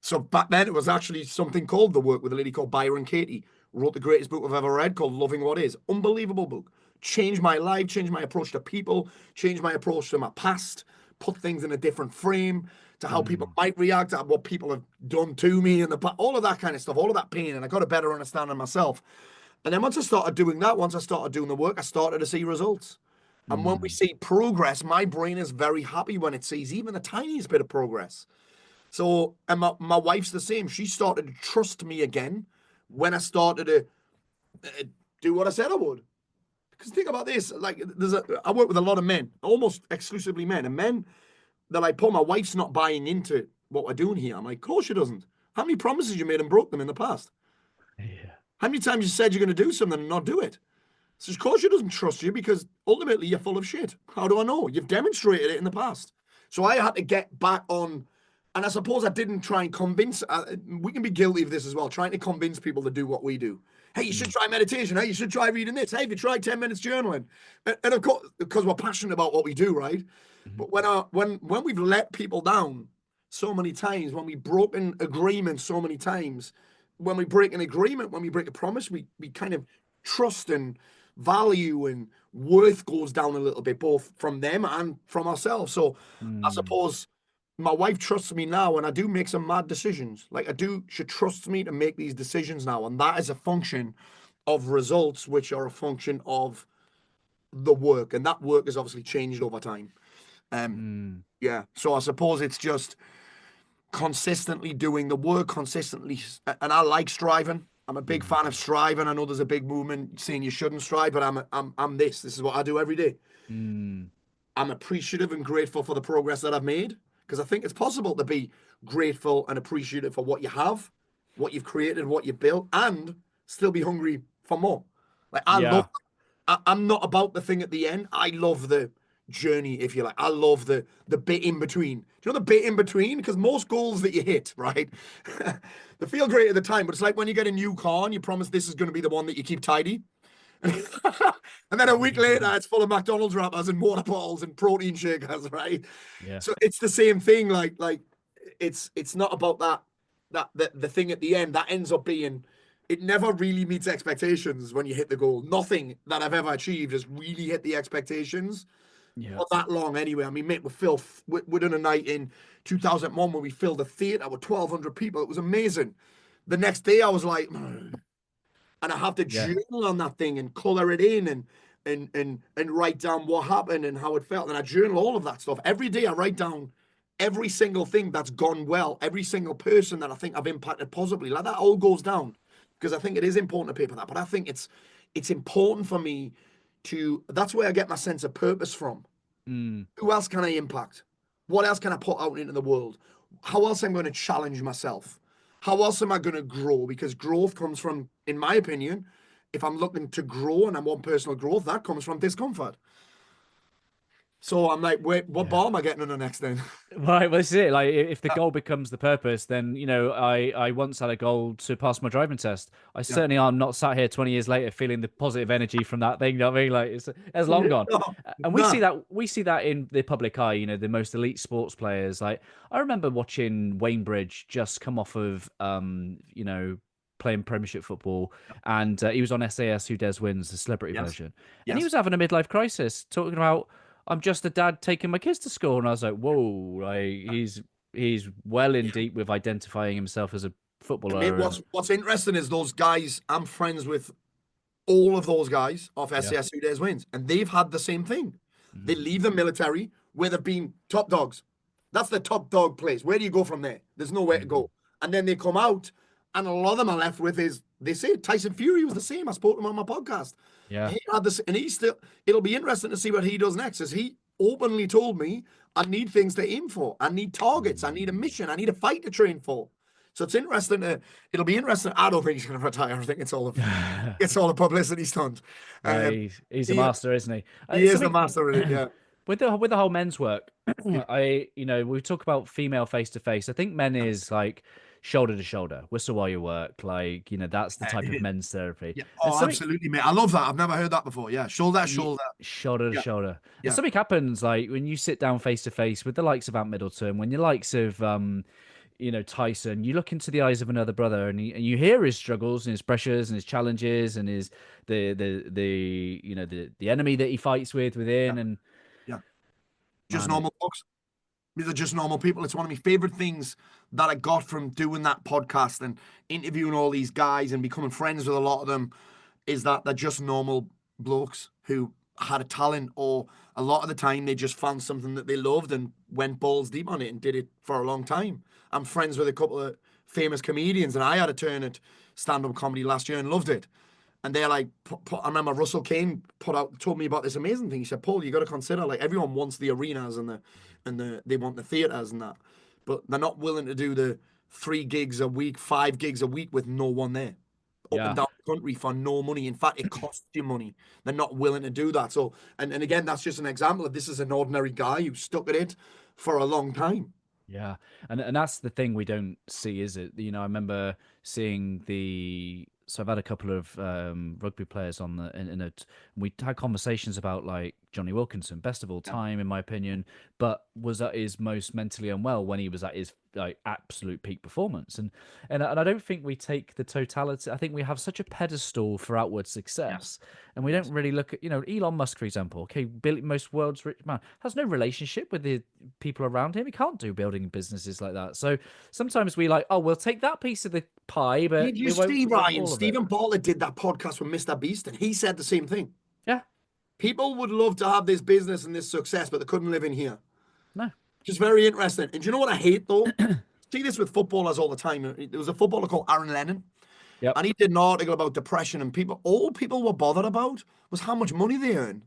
So back then it was actually something called The Work with a lady called Byron Katie, wrote the greatest book I've ever read called Loving What Is. Unbelievable book. Changed my life, changed my approach to people, changed my approach to my past, put things in a different frame to how people Mm. might react to what people have done to me in the past, all of that kind of stuff, all of that pain. And I got a better understanding of myself. And then once I started doing that, once I started doing the work, I started to see results. And when we Mm. see progress, my brain is very happy when it sees even the tiniest bit of progress. So, and my wife's the same. She started to trust me again when I started to do what I said I would. Because think about this, like I work with a lot of men, almost exclusively men, and men, they're like, Paul, my wife's not buying into what we're doing here. I'm like, of course she doesn't. How many promises you made and broke them in the past? Yeah. How many times you said you're going to do something and not do it? So of course she doesn't trust you because ultimately you're full of shit. How do I know? You've demonstrated it in the past. So I had to get back on, and I suppose I didn't try and convince. We can be guilty of this as well, trying to convince people to do what we do. Hey, you should Mm. try meditation. Hey, you should try reading this. Hey, if you try 10 minutes journaling, and of course, because we're passionate about what we do, right? Mhm. But when we've let people down so many times, when we've broken agreements so many times, when we break an agreement, when we break a promise, we kind of trust and value and worth goes down a little bit, both from them and from ourselves. So I Mm. suppose my wife trusts me now, and I do make some mad decisions. Like I do, she trusts me to make these decisions now, and that is a function of results, which are a function of the work, and that work has obviously changed over time. Um, Mm. yeah. So I suppose it's just consistently doing the work, consistently, and I like striving. I'm a big Mm. fan of striving. I know there's a big movement saying you shouldn't strive, but I'm this. This is what I do every day. Mm. I'm appreciative and grateful for the progress that I've made because I think it's possible to be grateful and appreciative for what you have, what you've created, what you've built, and still be hungry for more. Like I love Yeah. I'm not about the thing at the end. I love the journey, if you like. I love the bit in between. Do you know the bit in between? Because most goals that you hit, right, they feel great at the time, but it's like when you get a new car and you promise this is going to be the one that you keep tidy. And then a week later, it's full of McDonald's wrappers and water bottles and protein shakers, right? Yeah. So it's the same thing. Like it's not about the thing at the end that ends up being it never really meets expectations when you hit the goal. Nothing that I've ever achieved has really hit the expectations Yeah. for that long anyway. I mean, mate, we done a night in 2001 where we filled a theatre with 1,200 people. It was amazing. The next day I was like, and I have to Yeah. journal on that thing and color it in and write down what happened and how it felt. And I journal all of that stuff. Every day I write down every single thing that's gone well, every single person that I think I've impacted positively. Like that all goes down because I think it is important to people that. But I think it's important for me to that's where I get my sense of purpose from. Mm. Who else can I impact? What else can I put out into the world? How else am I going to challenge myself? How else am I going to grow? Because growth comes from, in my opinion, if I'm looking to grow and I want personal growth, that comes from discomfort. So I'm like, wait, what Yeah. bar am I getting on the next then? Right, well, this is it. Like, if the goal becomes the purpose, then I once had a goal to pass my driving test. I Yeah. certainly am not sat here 20 years later feeling the positive energy from that thing. You know what I mean? Like, it's long gone. No, And nah. we see that in the public eye. The most elite sports players. Like, I remember watching Wayne Bridge just come off of playing Premiership football, and he was on SAS Who Dares Wins, the celebrity Yes. version, and he Yes. was having a midlife crisis, talking about I'm just a dad taking my kids to school, and I was like, whoa, like he's well in Yeah. deep with identifying himself as a And mate, footballer, and what's interesting is those guys, I'm friends with all of those guys off yeah, SAS Who Dares Wins, and they've had the same thing. They mm, leave the military where they've been top dogs. That's the top dog place. Where do you go from there? There's nowhere to mm, go. And then they come out, and a lot of them are left with is they say Tyson Fury was the same. I spoke to him on my podcast. yeah, He had this, and he still. It'll be interesting to see what he does next. As he openly told me, I need things to aim for. I need targets. I need a mm. mission. I need a fight to train for. So it's interesting. It'll be interesting. I don't think he's going to retire. I think it's all a publicity stunt. Yeah, Um, he's a he master, isn't he? he is the Something master of it. Yeah. with the whole men's work, Yeah. we talk about female face to face. I think men is like shoulder to shoulder, whistle while you work. Like, that's the type of men's therapy. Yeah. And Oh, something, absolutely, mate. I love that. I've never heard that before. Yeah. Shoulder to shoulder. shoulder to Yeah. shoulder. And Yeah. something happens like when you sit down face to face with the likes of Ant Middleton, when your likes of Tyson, you look into the eyes of another brother, and you hear his struggles and his pressures and his challenges and his the enemy that he fights Yeah. within, and Yeah. Just man, normal folks. These are just normal people. It's one of my favorite things that I got from doing that podcast and interviewing all these guys and becoming friends with a lot of them is that they're just normal blokes who had a talent, or a lot of the time they just found something that they loved and went balls deep on it and did it for a long time. I'm friends with a couple of famous comedians, and I had a turn at stand-up comedy last year and loved it. And they're like, I remember Russell Kane told me about this amazing thing. He said, Paul, you got to consider, like, everyone wants the arenas and they want the theaters and that, but they're not willing to do the 3 gigs a week, 5 gigs a week with no one there, up and yeah. down the country for no money. In fact, it costs you money. They're not willing to do that. So, and again, that's just an example of this is an ordinary guy who stuck at it for a long time. Yeah, and that's the thing we don't see, is it? I remember seeing the. So I've had a couple of rugby players on in it. We had conversations about like Johnny Wilkinson, best of all Yeah. time in my opinion, but was at his most mentally unwell when he was at his like absolute peak performance. And I don't think we take the totality. I think we have such a pedestal for outward success, and we Yes. don't really look at Elon Musk, for example. Okay, most world's rich man has no relationship with the people around him. He can't do building businesses like that. So sometimes we like, oh, we'll take that piece of the pie, but Did you we won't see, want Ryan? all of it. Stephen Bartlett did that podcast with Mr. Beast, and he said the same thing. Yeah, People would love to have this business and this success, but they couldn't live in here. no, Just very interesting. And do you know what I hate though? See this with footballers all the time. There was a footballer called Aaron Lennon, yep, and he did an article about depression, and all people were bothered about was how much money they earn.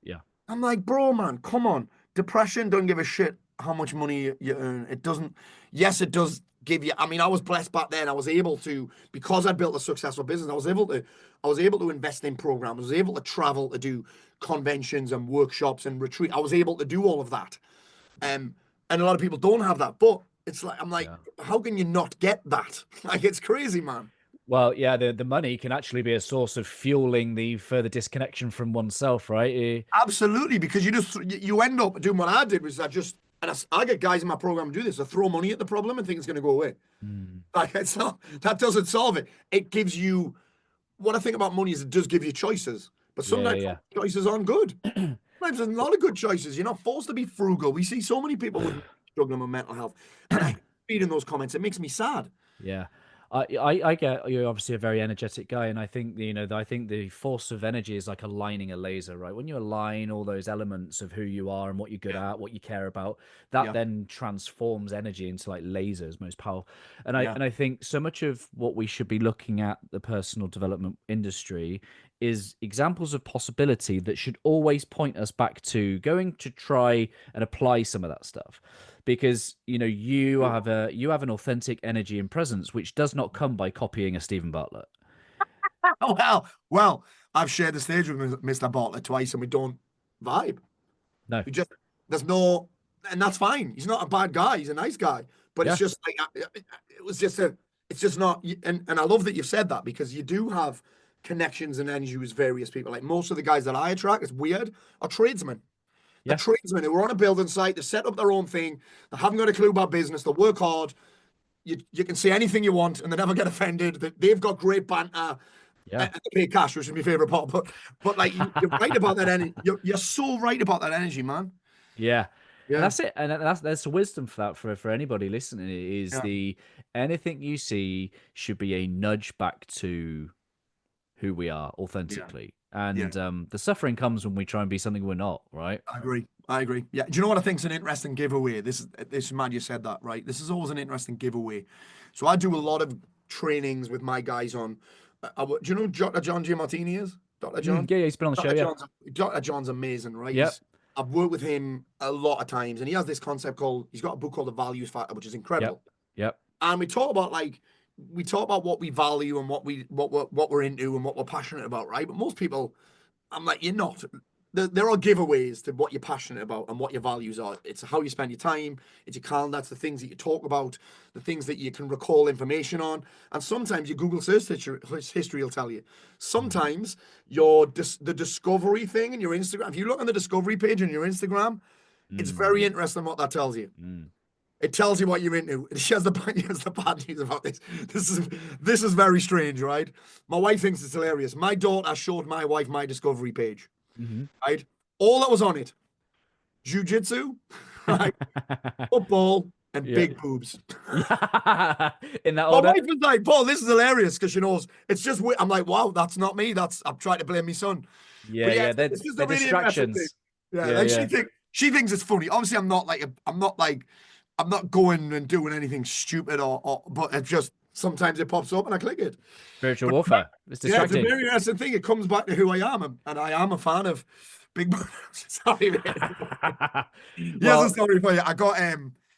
yeah, I'm like, bro, man, come on. Depression don't give a shit how much money you earn. It doesn't. Yes, it does give you. I mean, I was blessed back then. I was able to, because I built a successful business. I was able to invest in programs. I was able to travel to do conventions and workshops and retreat. I was able to do all of that. And a lot of people don't have that. But it's like, I'm like, yeah. how can you not get that? Like, it's crazy, man. Well, yeah, the money can actually be a source of fueling the further disconnection from oneself, right? Absolutely, because you end up doing what I did, was I get guys in my program to do this. I throw money at the problem and think it's going to go away. Like, it's not, that doesn't solve it. It gives you, what I think about money is it does give you choices, but Yeah, sometimes yeah, choices aren't good. Sometimes there's a lot of good choices. You're not forced to be frugal. We see so many people with struggling with mental health, and I read in those comments. It makes me sad. yeah. I get you're obviously a very energetic guy, and I think I think the force of energy is like aligning a laser, right? When you align all those elements of who you are and what you're good Yeah, at, what you care about, that yeah, then transforms energy into like lasers, most powerful. And I yeah, and I think so much of what we should be looking at the personal development industry is examples of possibility that should always point us back to going to try and apply some of that stuff, because you have an authentic energy and presence which does not come by copying a Stephen Bartlett. Oh, well, I've shared the stage with Mr. Bartlett twice, and we don't vibe. No. We just there's no, and that's fine. He's not a bad guy. He's a nice guy, but it's Yeah. just like it was just a. It's just not. And I love that you've said that, because you do have connections and energy with various people. Like most of the guys that I attract, it's weird, are tradesmen. The Yeah. tradesmen who are on a building site, they set up their own thing, they haven't got a clue about business, they work hard. You can say anything you want and they never get offended. They've got great banter. Yeah. And they pay cash, which is my favorite part. But like you're right about that energy. You're so right about that energy, man. Yeah. And Yeah, that's it. And that's the wisdom for that for anybody listening, is yeah, the anything you see should be a nudge back to who we are yeah, authentically. yeah. And the suffering comes when we try and be something we're not, right? I agree. I agree. Yeah. Do you know what I think is an interesting giveaway? This is mad you said that, right? This is always an interesting giveaway. So I do a lot of trainings with my guys on. Do you know who Dr. John Giammartini is? Dr. John? Yeah, yeah, he's been on the show. Yeah. Dr. John's amazing, right? Yep. I've worked with him a lot of times, and he has this concept he's got a book called The Values Factor, which is Yep. incredible. Yep. And we talk about what we value and what we're into and what we're passionate about, right? But most people, I'm like, you're not. there are giveaways to what you're passionate about and what your values are. It's how you spend your time. It's your calendar. That's the things that you talk about, the things that you can recall information on. And sometimes your Google search history will tell you. Sometimes the discovery thing in your Instagram. If you look on the discovery page on your Instagram, it's very interesting what that tells you. It tells you what you're into. Here's the bad news about this. This is very strange, right? My wife thinks it's hilarious. My daughter showed my wife my discovery page, right? All that was on it: jiu-jitsu, right? Football, and big boobs. In that My order. wife was like, "Paul, this is hilarious," because she knows it's just. I'm like, "Wow, that's not me. I'm trying to blame my son." Yeah, But yeah. it's just They're a really interesting thing. distractions. Yeah, Yeah, like yeah. she thinks it's funny. Obviously, I'm not going and doing anything stupid but it just sometimes it pops up and I click it. Spiritual But warfare. It's yeah, it's a distracting. very interesting thing. It comes back to who I am, and I am a fan of big. Sorry, mate. Here's a Well, story for you. I got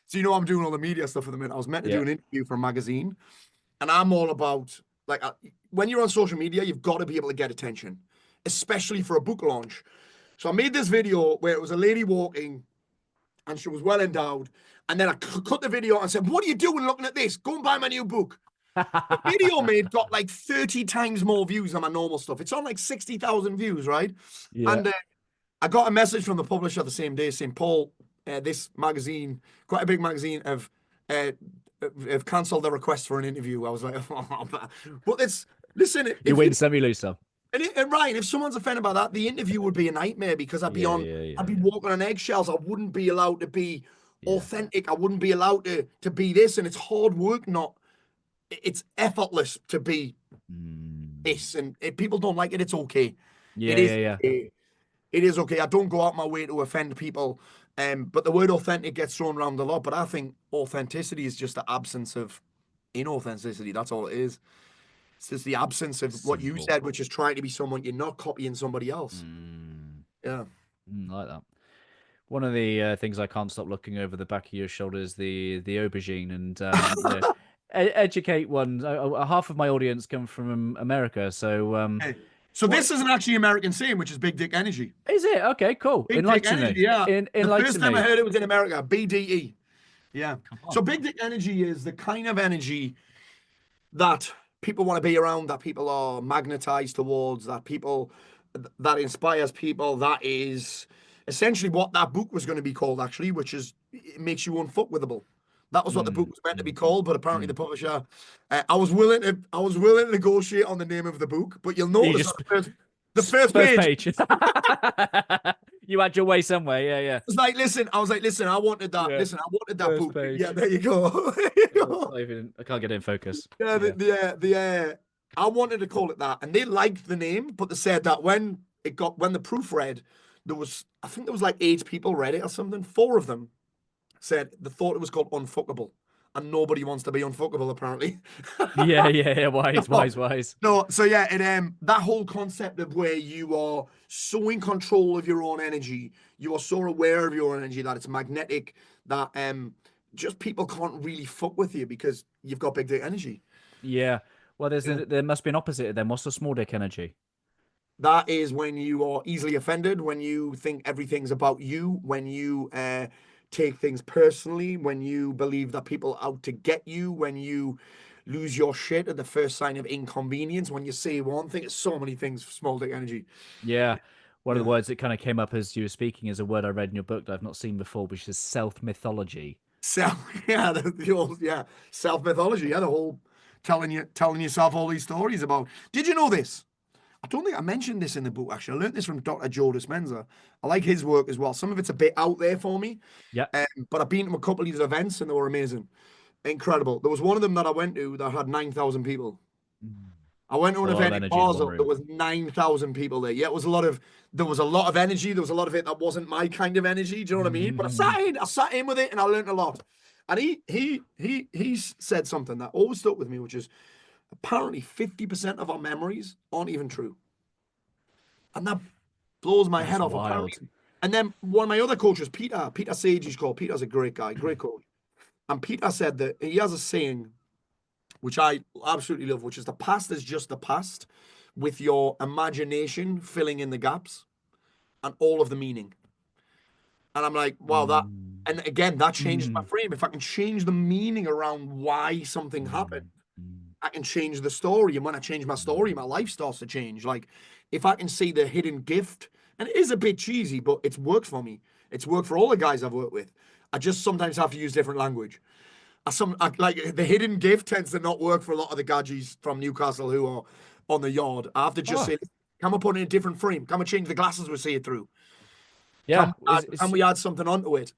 so you know I'm doing all the media stuff at the minute. I was meant to do yeah. an interview for a magazine, and I'm all about like when you're on social media, you've got to be able to get attention, especially for a book launch. So I made this video where it was a lady walking and she was well endowed. And then I cut the video and said, "What are you doing looking at this? Go and buy my new book." The video made got like 30 times more views than my normal stuff. It's on like 60,000 views, right? Yeah. And I got a message from the publisher the same day saying, "Paul, this magazine, quite a big magazine, have cancelled the request for an interview." I was like, "Oh, but listen, You win some, you lose some. and Ryan, if someone's offended by that, the interview would be a nightmare because I'd be Yeah, yeah, yeah, I'd be yeah. walking on eggshells. I wouldn't be allowed to be Yeah. authentic. I wouldn't be allowed to be this, and it's hard work. It's effortless to be this, and if people don't like it, it's okay. Yeah, It is. yeah, yeah. Okay. It is okay. I don't go out my way to offend people, but the word authentic gets thrown around a lot. But I think authenticity is just the absence of inauthenticity. That's all it is. It's just the absence of what you Simple. said, which is trying to be someone. You're not copying somebody else. Yeah. I like that. One of the things I can't stop looking over the back of your shoulder is the aubergine, and educate one. Half of my audience come from America, so Okay. So what this is an actually American saying, which is big dick energy. is it? Okay, cool. Big dick Enlighten energy, me. yeah. The first Enlighten time I me. heard it was in America, BDE. Yeah. Come So on. big dick energy is the kind of energy that people want to be around, that people are magnetized towards, that inspires people. That is essentially what that book was going to be called, actually, which is it makes you unfuckwithable. That was what the book was meant to be called, but apparently the publisher, I was willing to negotiate on the name of the book, but you'll You notice on just the first first page, page. You had your way somewhere. Yeah, yeah, I was like, listen, I wanted that. yeah. Listen, I wanted that First book. Yeah, page. there you go. There you It's go. not even. I can't get it in focus. Yeah, Yeah. I wanted to call it that, and they liked the name, but they said that when the proof read, I think there was like 8 people read it or something. 4 of them said they thought it was called Unfuckable, and nobody wants to be unfuckable apparently. Yeah, yeah, yeah. Wise, wise, wise. No, so yeah, that whole concept of where you are so in control of your own energy, you are so aware of your own energy that it's magnetic, that just people can't really fuck with you because you've got big dick energy. Yeah. Well, Yeah. there must be an opposite then. What's the small dick energy? That is when you are easily offended, when you think everything's about you, when you take things personally, when you believe that people are out to get you, when you lose your shit at the first sign of inconvenience, when you say one thing, it's so many things for small dick energy. Yeah. One of the Yeah. words that kind of came up as you were speaking is a word I read in your book that I've not seen before, which is self mythology. Self, yeah, the old, yeah, self mythology, yeah, the whole telling yourself all these stories about. Did you know this? I don't think I mentioned this in the book, actually. I learned this from Dr. Joe Dispenza. I like his work as well. Some of it's a bit out there for me, Yeah. but I've been to a couple of these events and they were amazing. Incredible. There was one of them that I went to that had 9,000 people. I went to A an lot of event in energy in one Basel. There room. was 9,000 people there. Yeah, there was a lot of energy. There was a lot of it that wasn't my kind of energy. Do you know what I mean? But I sat in with it and I learned a lot. And he said something that always stuck with me, which is apparently 50% of our memories aren't even true. And that blows my head That's off, wild. apparently. And then one of my other coaches, Peter Sage, he's called. Peter's a great guy, great coach. And Peter said that he has a saying, which I absolutely love, which is the past is just the past with your imagination filling in the gaps. and all of the meaning. And I'm like, wow, that, and again, that changes my frame. If I can change the meaning around why something happened, I can change the story. And when I change my story, my life starts to change. Like, if I can see the hidden gift, and it is a bit cheesy, but it's worked for me. It's worked for all the guys I've worked with. I just sometimes have to use different language. Like the hidden gift tends to not work for a lot of the gadgets from Newcastle who are on the yard. I have to just say, can we put it in a different frame? Can we change the glasses we see it through? Yeah. Can we add something onto it?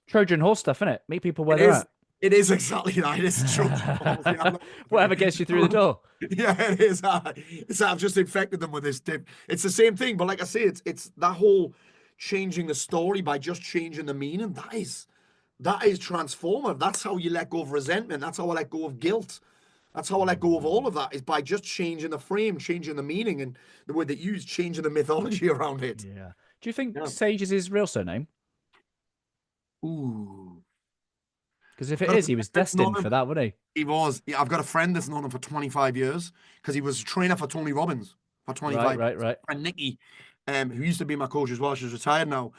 Trojan horse stuff, isn't it? Meet people where they're at. It is exactly that. It is Trojan horse. Yeah, Whatever gets you through the door. Yeah, it is. I've just infected them with this tip. It's the same thing, but like I say, it's that whole changing the story by just changing the meaning. That is transformative. That's how you let go of resentment. That's how I let go of guilt. That's how I let go of all of that, is by just changing the frame, changing the meaning, and the word that you use, changing the mythology around it. Yeah. Do you think Sage is his real surname? Ooh. Because if it is, he was destined for that, wasn't he? He was. Yeah, I've got a friend that's known him for 25 years because he was a trainer for Tony Robbins for 25 years. Right. And Nikki, who used to be my coach as well, she's retired now.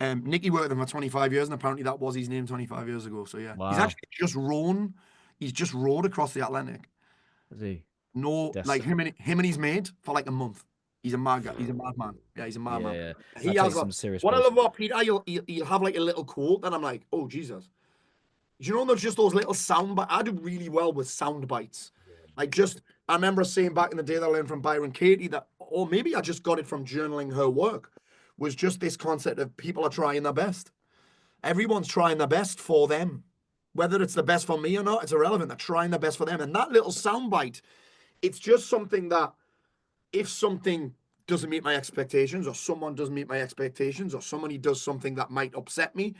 Nikki worked with him for 25 years, and apparently that was his name 25 years ago. So yeah, he's actually just rown. He's just rowed across the Atlantic. Is he? No, like him and his mate for like a month. He's a mad guy. He's a madman. Yeah, he's a madman. Yeah. He has some serious. What I love about Peter, he'll have like a little quote, and I'm like, oh Jesus. Do you know there's just those little sound bites? I do really well with sound bites. Like just, I remember saying back in the day that I learned from Byron Katie that, or maybe I just got it from journaling her work, was just this concept of people are trying their best. Everyone's trying their best for them. Whether it's the best for me or not, it's irrelevant. They're trying their best for them. And that little sound bite, it's just something that if something doesn't meet my expectations, or someone doesn't meet my expectations, or somebody does something that might upset me,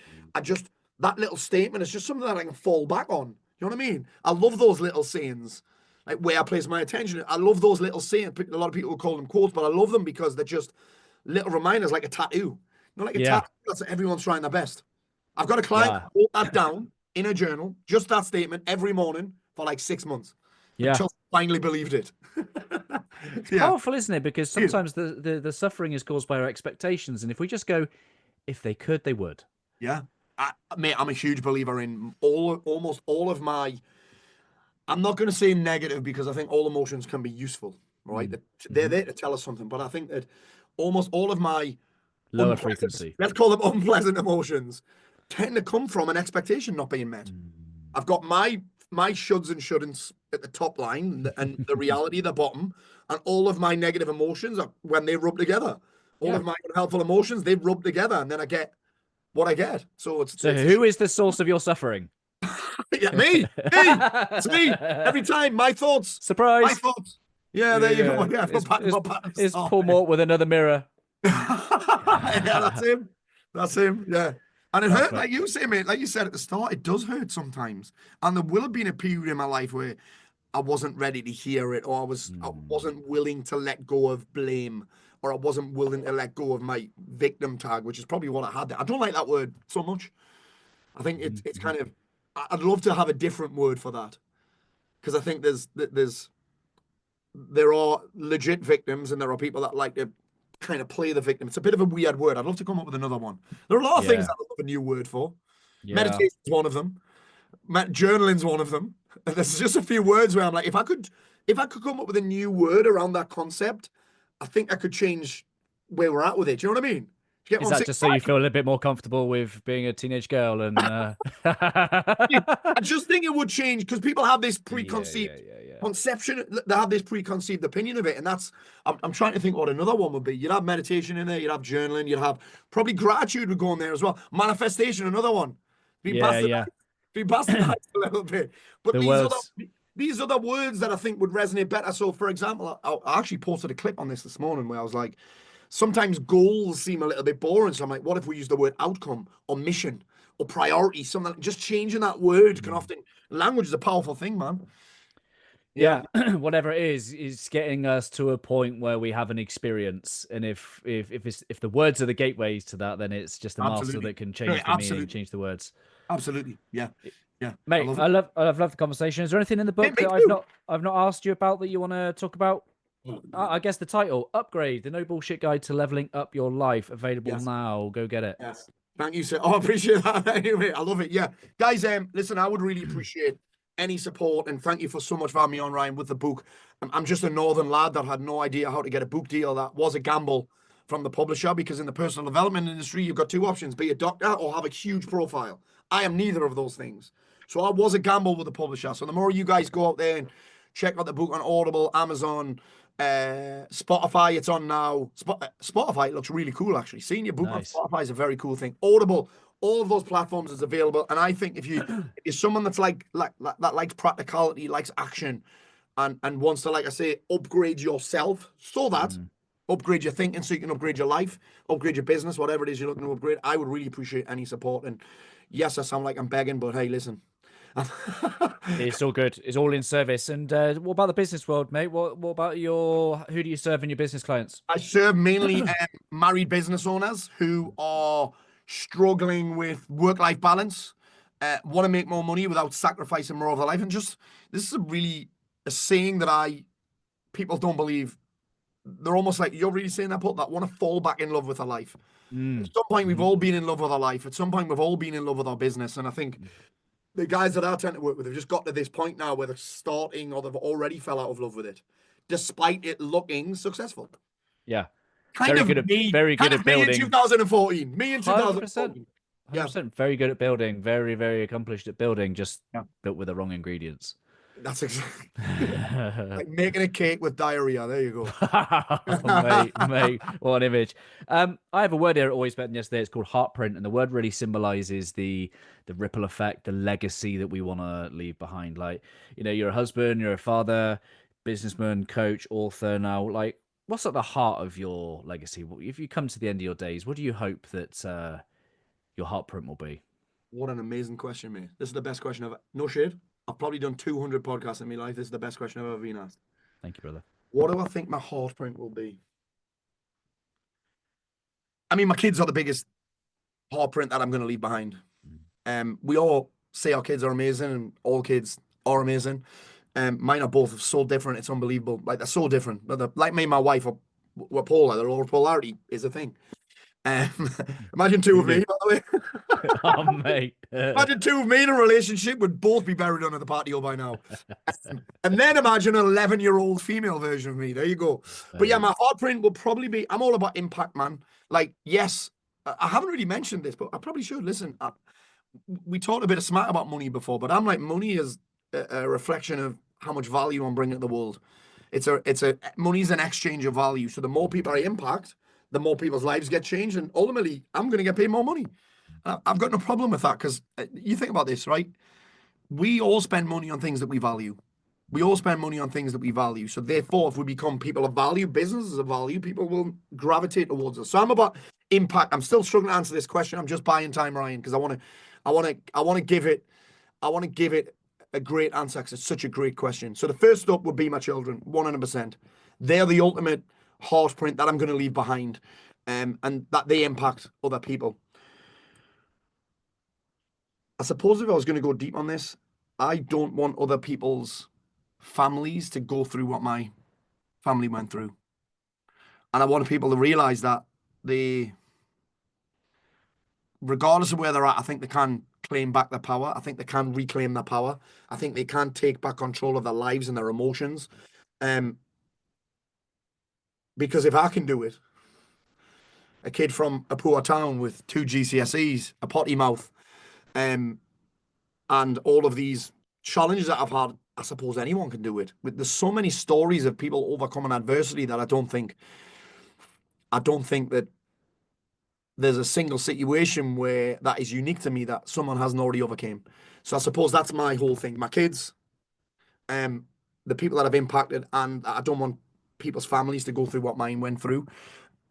that little statement is just something that I can fall back on. You know what I mean? I love those little sayings, like where I place my attention. I love those little sayings. A lot of people call them quotes, but I love them because they're just little reminders, like a tattoo. You know, like a tattoo. That's everyone's trying their best. I've got a client wrote that down in a journal, just that statement every morning for like 6 months. Yeah. Until I finally believed it. It's powerful, isn't it? Because sometimes the suffering is caused by our expectations. And if we just go, if they could, they would. Yeah. Mate, I'm a huge believer in almost all of my, I'm not going to say negative because I think all emotions can be useful, right? They're there to tell us something. But I think that almost all of my lower frequency, let's call them unpleasant emotions, tend to come from an expectation not being met. I've got my shoulds and shouldn'ts at the top line and the reality at the bottom, and all of my negative emotions are when they rub together. All of my unhelpful emotions, they rub together, and then I get what I get. So who is the source of your suffering? Yeah, me. It's me. Every time, my thoughts. Surprise. My thoughts. Yeah, there you go. Yeah, it's Paul Mort with another mirror. Yeah, that's him. Yeah. And it hurt, like you say, mate, like you said at the start, it does hurt sometimes. And there will have been a period in my life where I wasn't ready to hear it, or I wasn't willing to let go of blame, or I wasn't willing to let go of my victim tag, which is probably what I had there. I don't like that word so much. I think it's kind of, I'd love to have a different word for that. Because I think there are legit victims and there are people that like to kind of play the victim. It's a bit of a weird word. I'd love to come up with another one. There are a lot of things that I'd love a new word for. Meditation is one of them. Journaling's one of them. And there's just a few words where I'm like, if I could come up with a new word around that concept, I think I could change where we're at with it. Do you know what I mean? Is that just so you feel a little bit more comfortable with being a teenage girl? And I just think it would change because people have this preconceived conception. They have this preconceived opinion of it, and that's. I'm trying to think what another one would be. You'd have meditation in there. You'd have journaling. You'd have probably gratitude would go in there as well. Manifestation, another one. Be bastardized a little bit. But these are the words that I think would resonate better. So, for example, I actually posted a clip on this morning where I was like, sometimes goals seem a little bit boring. So I'm like, what if we use the word outcome or mission or priority? Something just changing that word can often. Language is a powerful thing, man. Yeah, whatever it is getting us to a point where we have an experience, and if the words are the gateways to that, then it's just a master that can change the meaning, change the words. Absolutely, yeah. Mate, I've loved the conversation. Is there anything in the book that I've not asked you about that you want to talk about? I guess the title, Upgrade, the no bullshit guide to leveling up your life, available Yes. now. Go get it. Yes. Thank you, sir. Oh, I appreciate that. Anyway, I love it. Yeah. Guys, listen, I would really appreciate any support, and thank you for so much for having me on, Ryan, with the book. I'm just a northern lad that had no idea how to get a book deal. That was a gamble from the publisher, because in the personal development industry, you've got two options: be a doctor or have a huge profile. I am neither of those things. So I was a gamble with the publisher. So the more you guys go out there and check out the book on Audible, Amazon, Spotify, it's on now. Spotify looks really cool, actually. Seeing your book Nice. on Spotify is a very cool thing. Audible, all of those platforms is available. And I think if you're someone that's like that likes practicality, likes action, and wants to, like I say, upgrade yourself, so that upgrade your thinking, so you can upgrade your life, upgrade your business, whatever it is you're looking to upgrade, I would really appreciate any support. And yes, I sound like I'm begging, but hey, listen. It's all good. It's all in service. And what about the business world, mate? What about who do you serve in your business clients? I serve mainly married business owners who are struggling with work-life balance, want to make more money without sacrificing more of their life. And just, this is a saying that people don't believe. They're almost like, you're really saying that, Paul, that want to fall back in love with their life. At some point, we've all been in love with our life. At some point, we've all been in love with our business. And I think the guys that I tend to work with have just got to this point now where they're starting, or they've already fell out of love with it, despite it looking successful. Yeah. Kind Very of good at me, very kind good of at me in building. 2014. Me in 100%. 2014. Yeah. 100%. Very good at building. Very, very accomplished at building, just Yeah. built with the wrong ingredients. That's exactly like making a cake with diarrhea. There you go. Mate, what an image. I have a word here at Always Better Than Yesterday. It's called heartprint, and the word really symbolizes the ripple effect, the legacy that we want to leave behind. Like, you're a husband, you're a father, businessman, coach, author. Now, like, what's at the heart of your legacy? If you come to the end of your days, what do you hope that your heartprint will be? What an amazing question, mate. This is the best question I've, no shade, I've probably done 200 podcasts in my life. This is the best question I've ever been asked. Thank you, brother. What do I think my heartprint will be? I mean, my kids are the biggest heartprint that I'm going to leave behind. We all say our kids are amazing, and all kids are amazing. Mine are both so different. It's unbelievable. Like, they're so different. But like me and my wife we're polar. Their polarity is a thing. Imagine two of me, by the way. Oh, mate. Imagine two of me in a relationship would both be buried under the patio by now. And then imagine an 11-year-old female version of me. There you go. But yeah, my heartprint will probably be, I'm all about impact, man. Like, yes, I haven't really mentioned this, but I probably should. Listen, we talked a bit of smack about money before, but I'm like, money is a reflection of how much value I'm bringing to the world. Money's an exchange of value. So the more people I impact, the more people's lives get changed, and ultimately, I'm going to get paid more money. I've got no problem with that, because you think about this, right? We all spend money on things that we value. We all spend money on things that we value. So therefore, if we become people of value, businesses of value, people will gravitate towards us. So I'm about impact. I'm still struggling to answer this question. I'm just buying time, Ryan, because I want to give it a great answer, because it's such a great question. So the first up would be my children, 100%. They're the ultimate heartprint that I'm going to leave behind, and that they impact other people. I suppose if I was going to go deep on this, I don't want other people's families to go through what my family went through. And I want people to realize that regardless of where they're at, I think they can claim back their power. I think they can reclaim their power. I think they can take back control of their lives and their emotions. Because if I can do it, a kid from a poor town with 2 GCSEs, a potty mouth, and all of these challenges that I've had, I suppose anyone can do it. There's so many stories of people overcoming adversity that I don't think that there's a single situation where that is unique to me that someone hasn't already overcame. So I suppose that's my whole thing. My kids, the people that I've impacted, and I don't want people's families to go through what mine went through.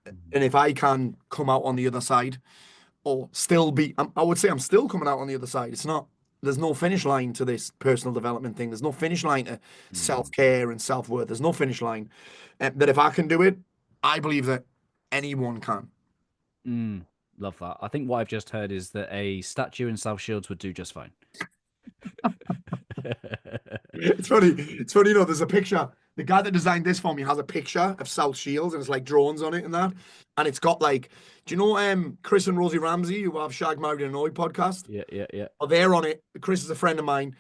And if I can come out on the other side, or still be, I would say I'm still coming out on the other side. There's no finish line to this personal development thing. There's no finish line to self-care and self-worth. There's no finish line. That if I can do it, I believe that anyone can. Love that. I think what I've just heard is that a statue in South Shields would do just fine. It's funny. There's a picture The guy that designed this for me has a picture of South Shields and it's like drones on it and that. And it's got like, do you know Chris and Rosie Ramsey, who have Shag Married and Annoyed podcast? Yeah. Oh, they're on it. Chris is a friend of mine.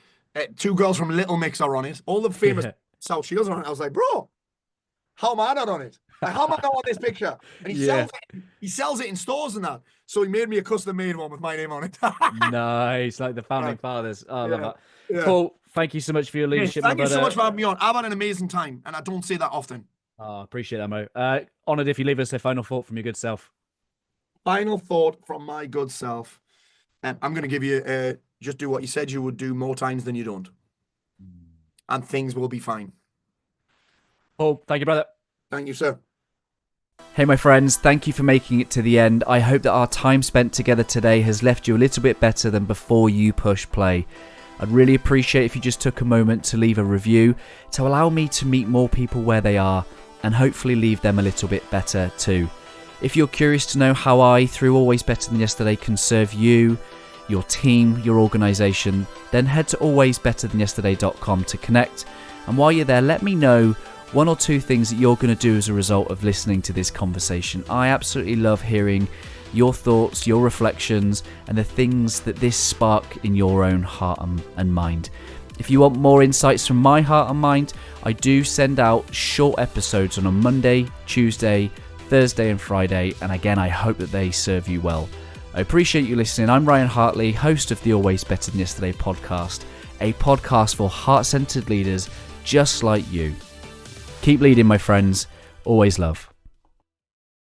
Two girls from Little Mix are on it. All the famous South Shields are on it. I was like, bro, how am I not on it? Like, how am I not on this picture? And he sells it in stores and that. So he made me a custom made one with my name on it. Nice, like the founding fathers. Oh, I love that. Yeah. Paul, thank you so much for your leadership. Thank you so much for having me on. I've had an amazing time, and I don't say that often. Oh, appreciate that, Mo. Honoured if you leave us a final thought from your good self. Final thought from my good self. I'm going to give you just do what you said you would do more times than you don't. And things will be fine. Paul, thank you, brother. Thank you, sir. Hey, my friends, thank you for making it to the end. I hope that our time spent together today has left you a little bit better than before you push play. I'd really appreciate if you just took a moment to leave a review to allow me to meet more people where they are and hopefully leave them a little bit better too. If you're curious to know how I, through Always Better Than Yesterday, can serve you, your team, your organisation, then head to alwaysbetterthanyesterday.com to connect. And while you're there, let me know one or two things that you're going to do as a result of listening to this conversation. I absolutely love hearing your thoughts, your reflections, and the things that this spark in your own heart and mind. If you want more insights from my heart and mind, I do send out short episodes on a Monday, Tuesday, Thursday and Friday, and again, I hope that they serve you well. I appreciate you listening. I'm Ryan Hartley, host of the Always Better Than Yesterday podcast, a podcast for heart-centered leaders just like you. Keep leading, my friends. Always love.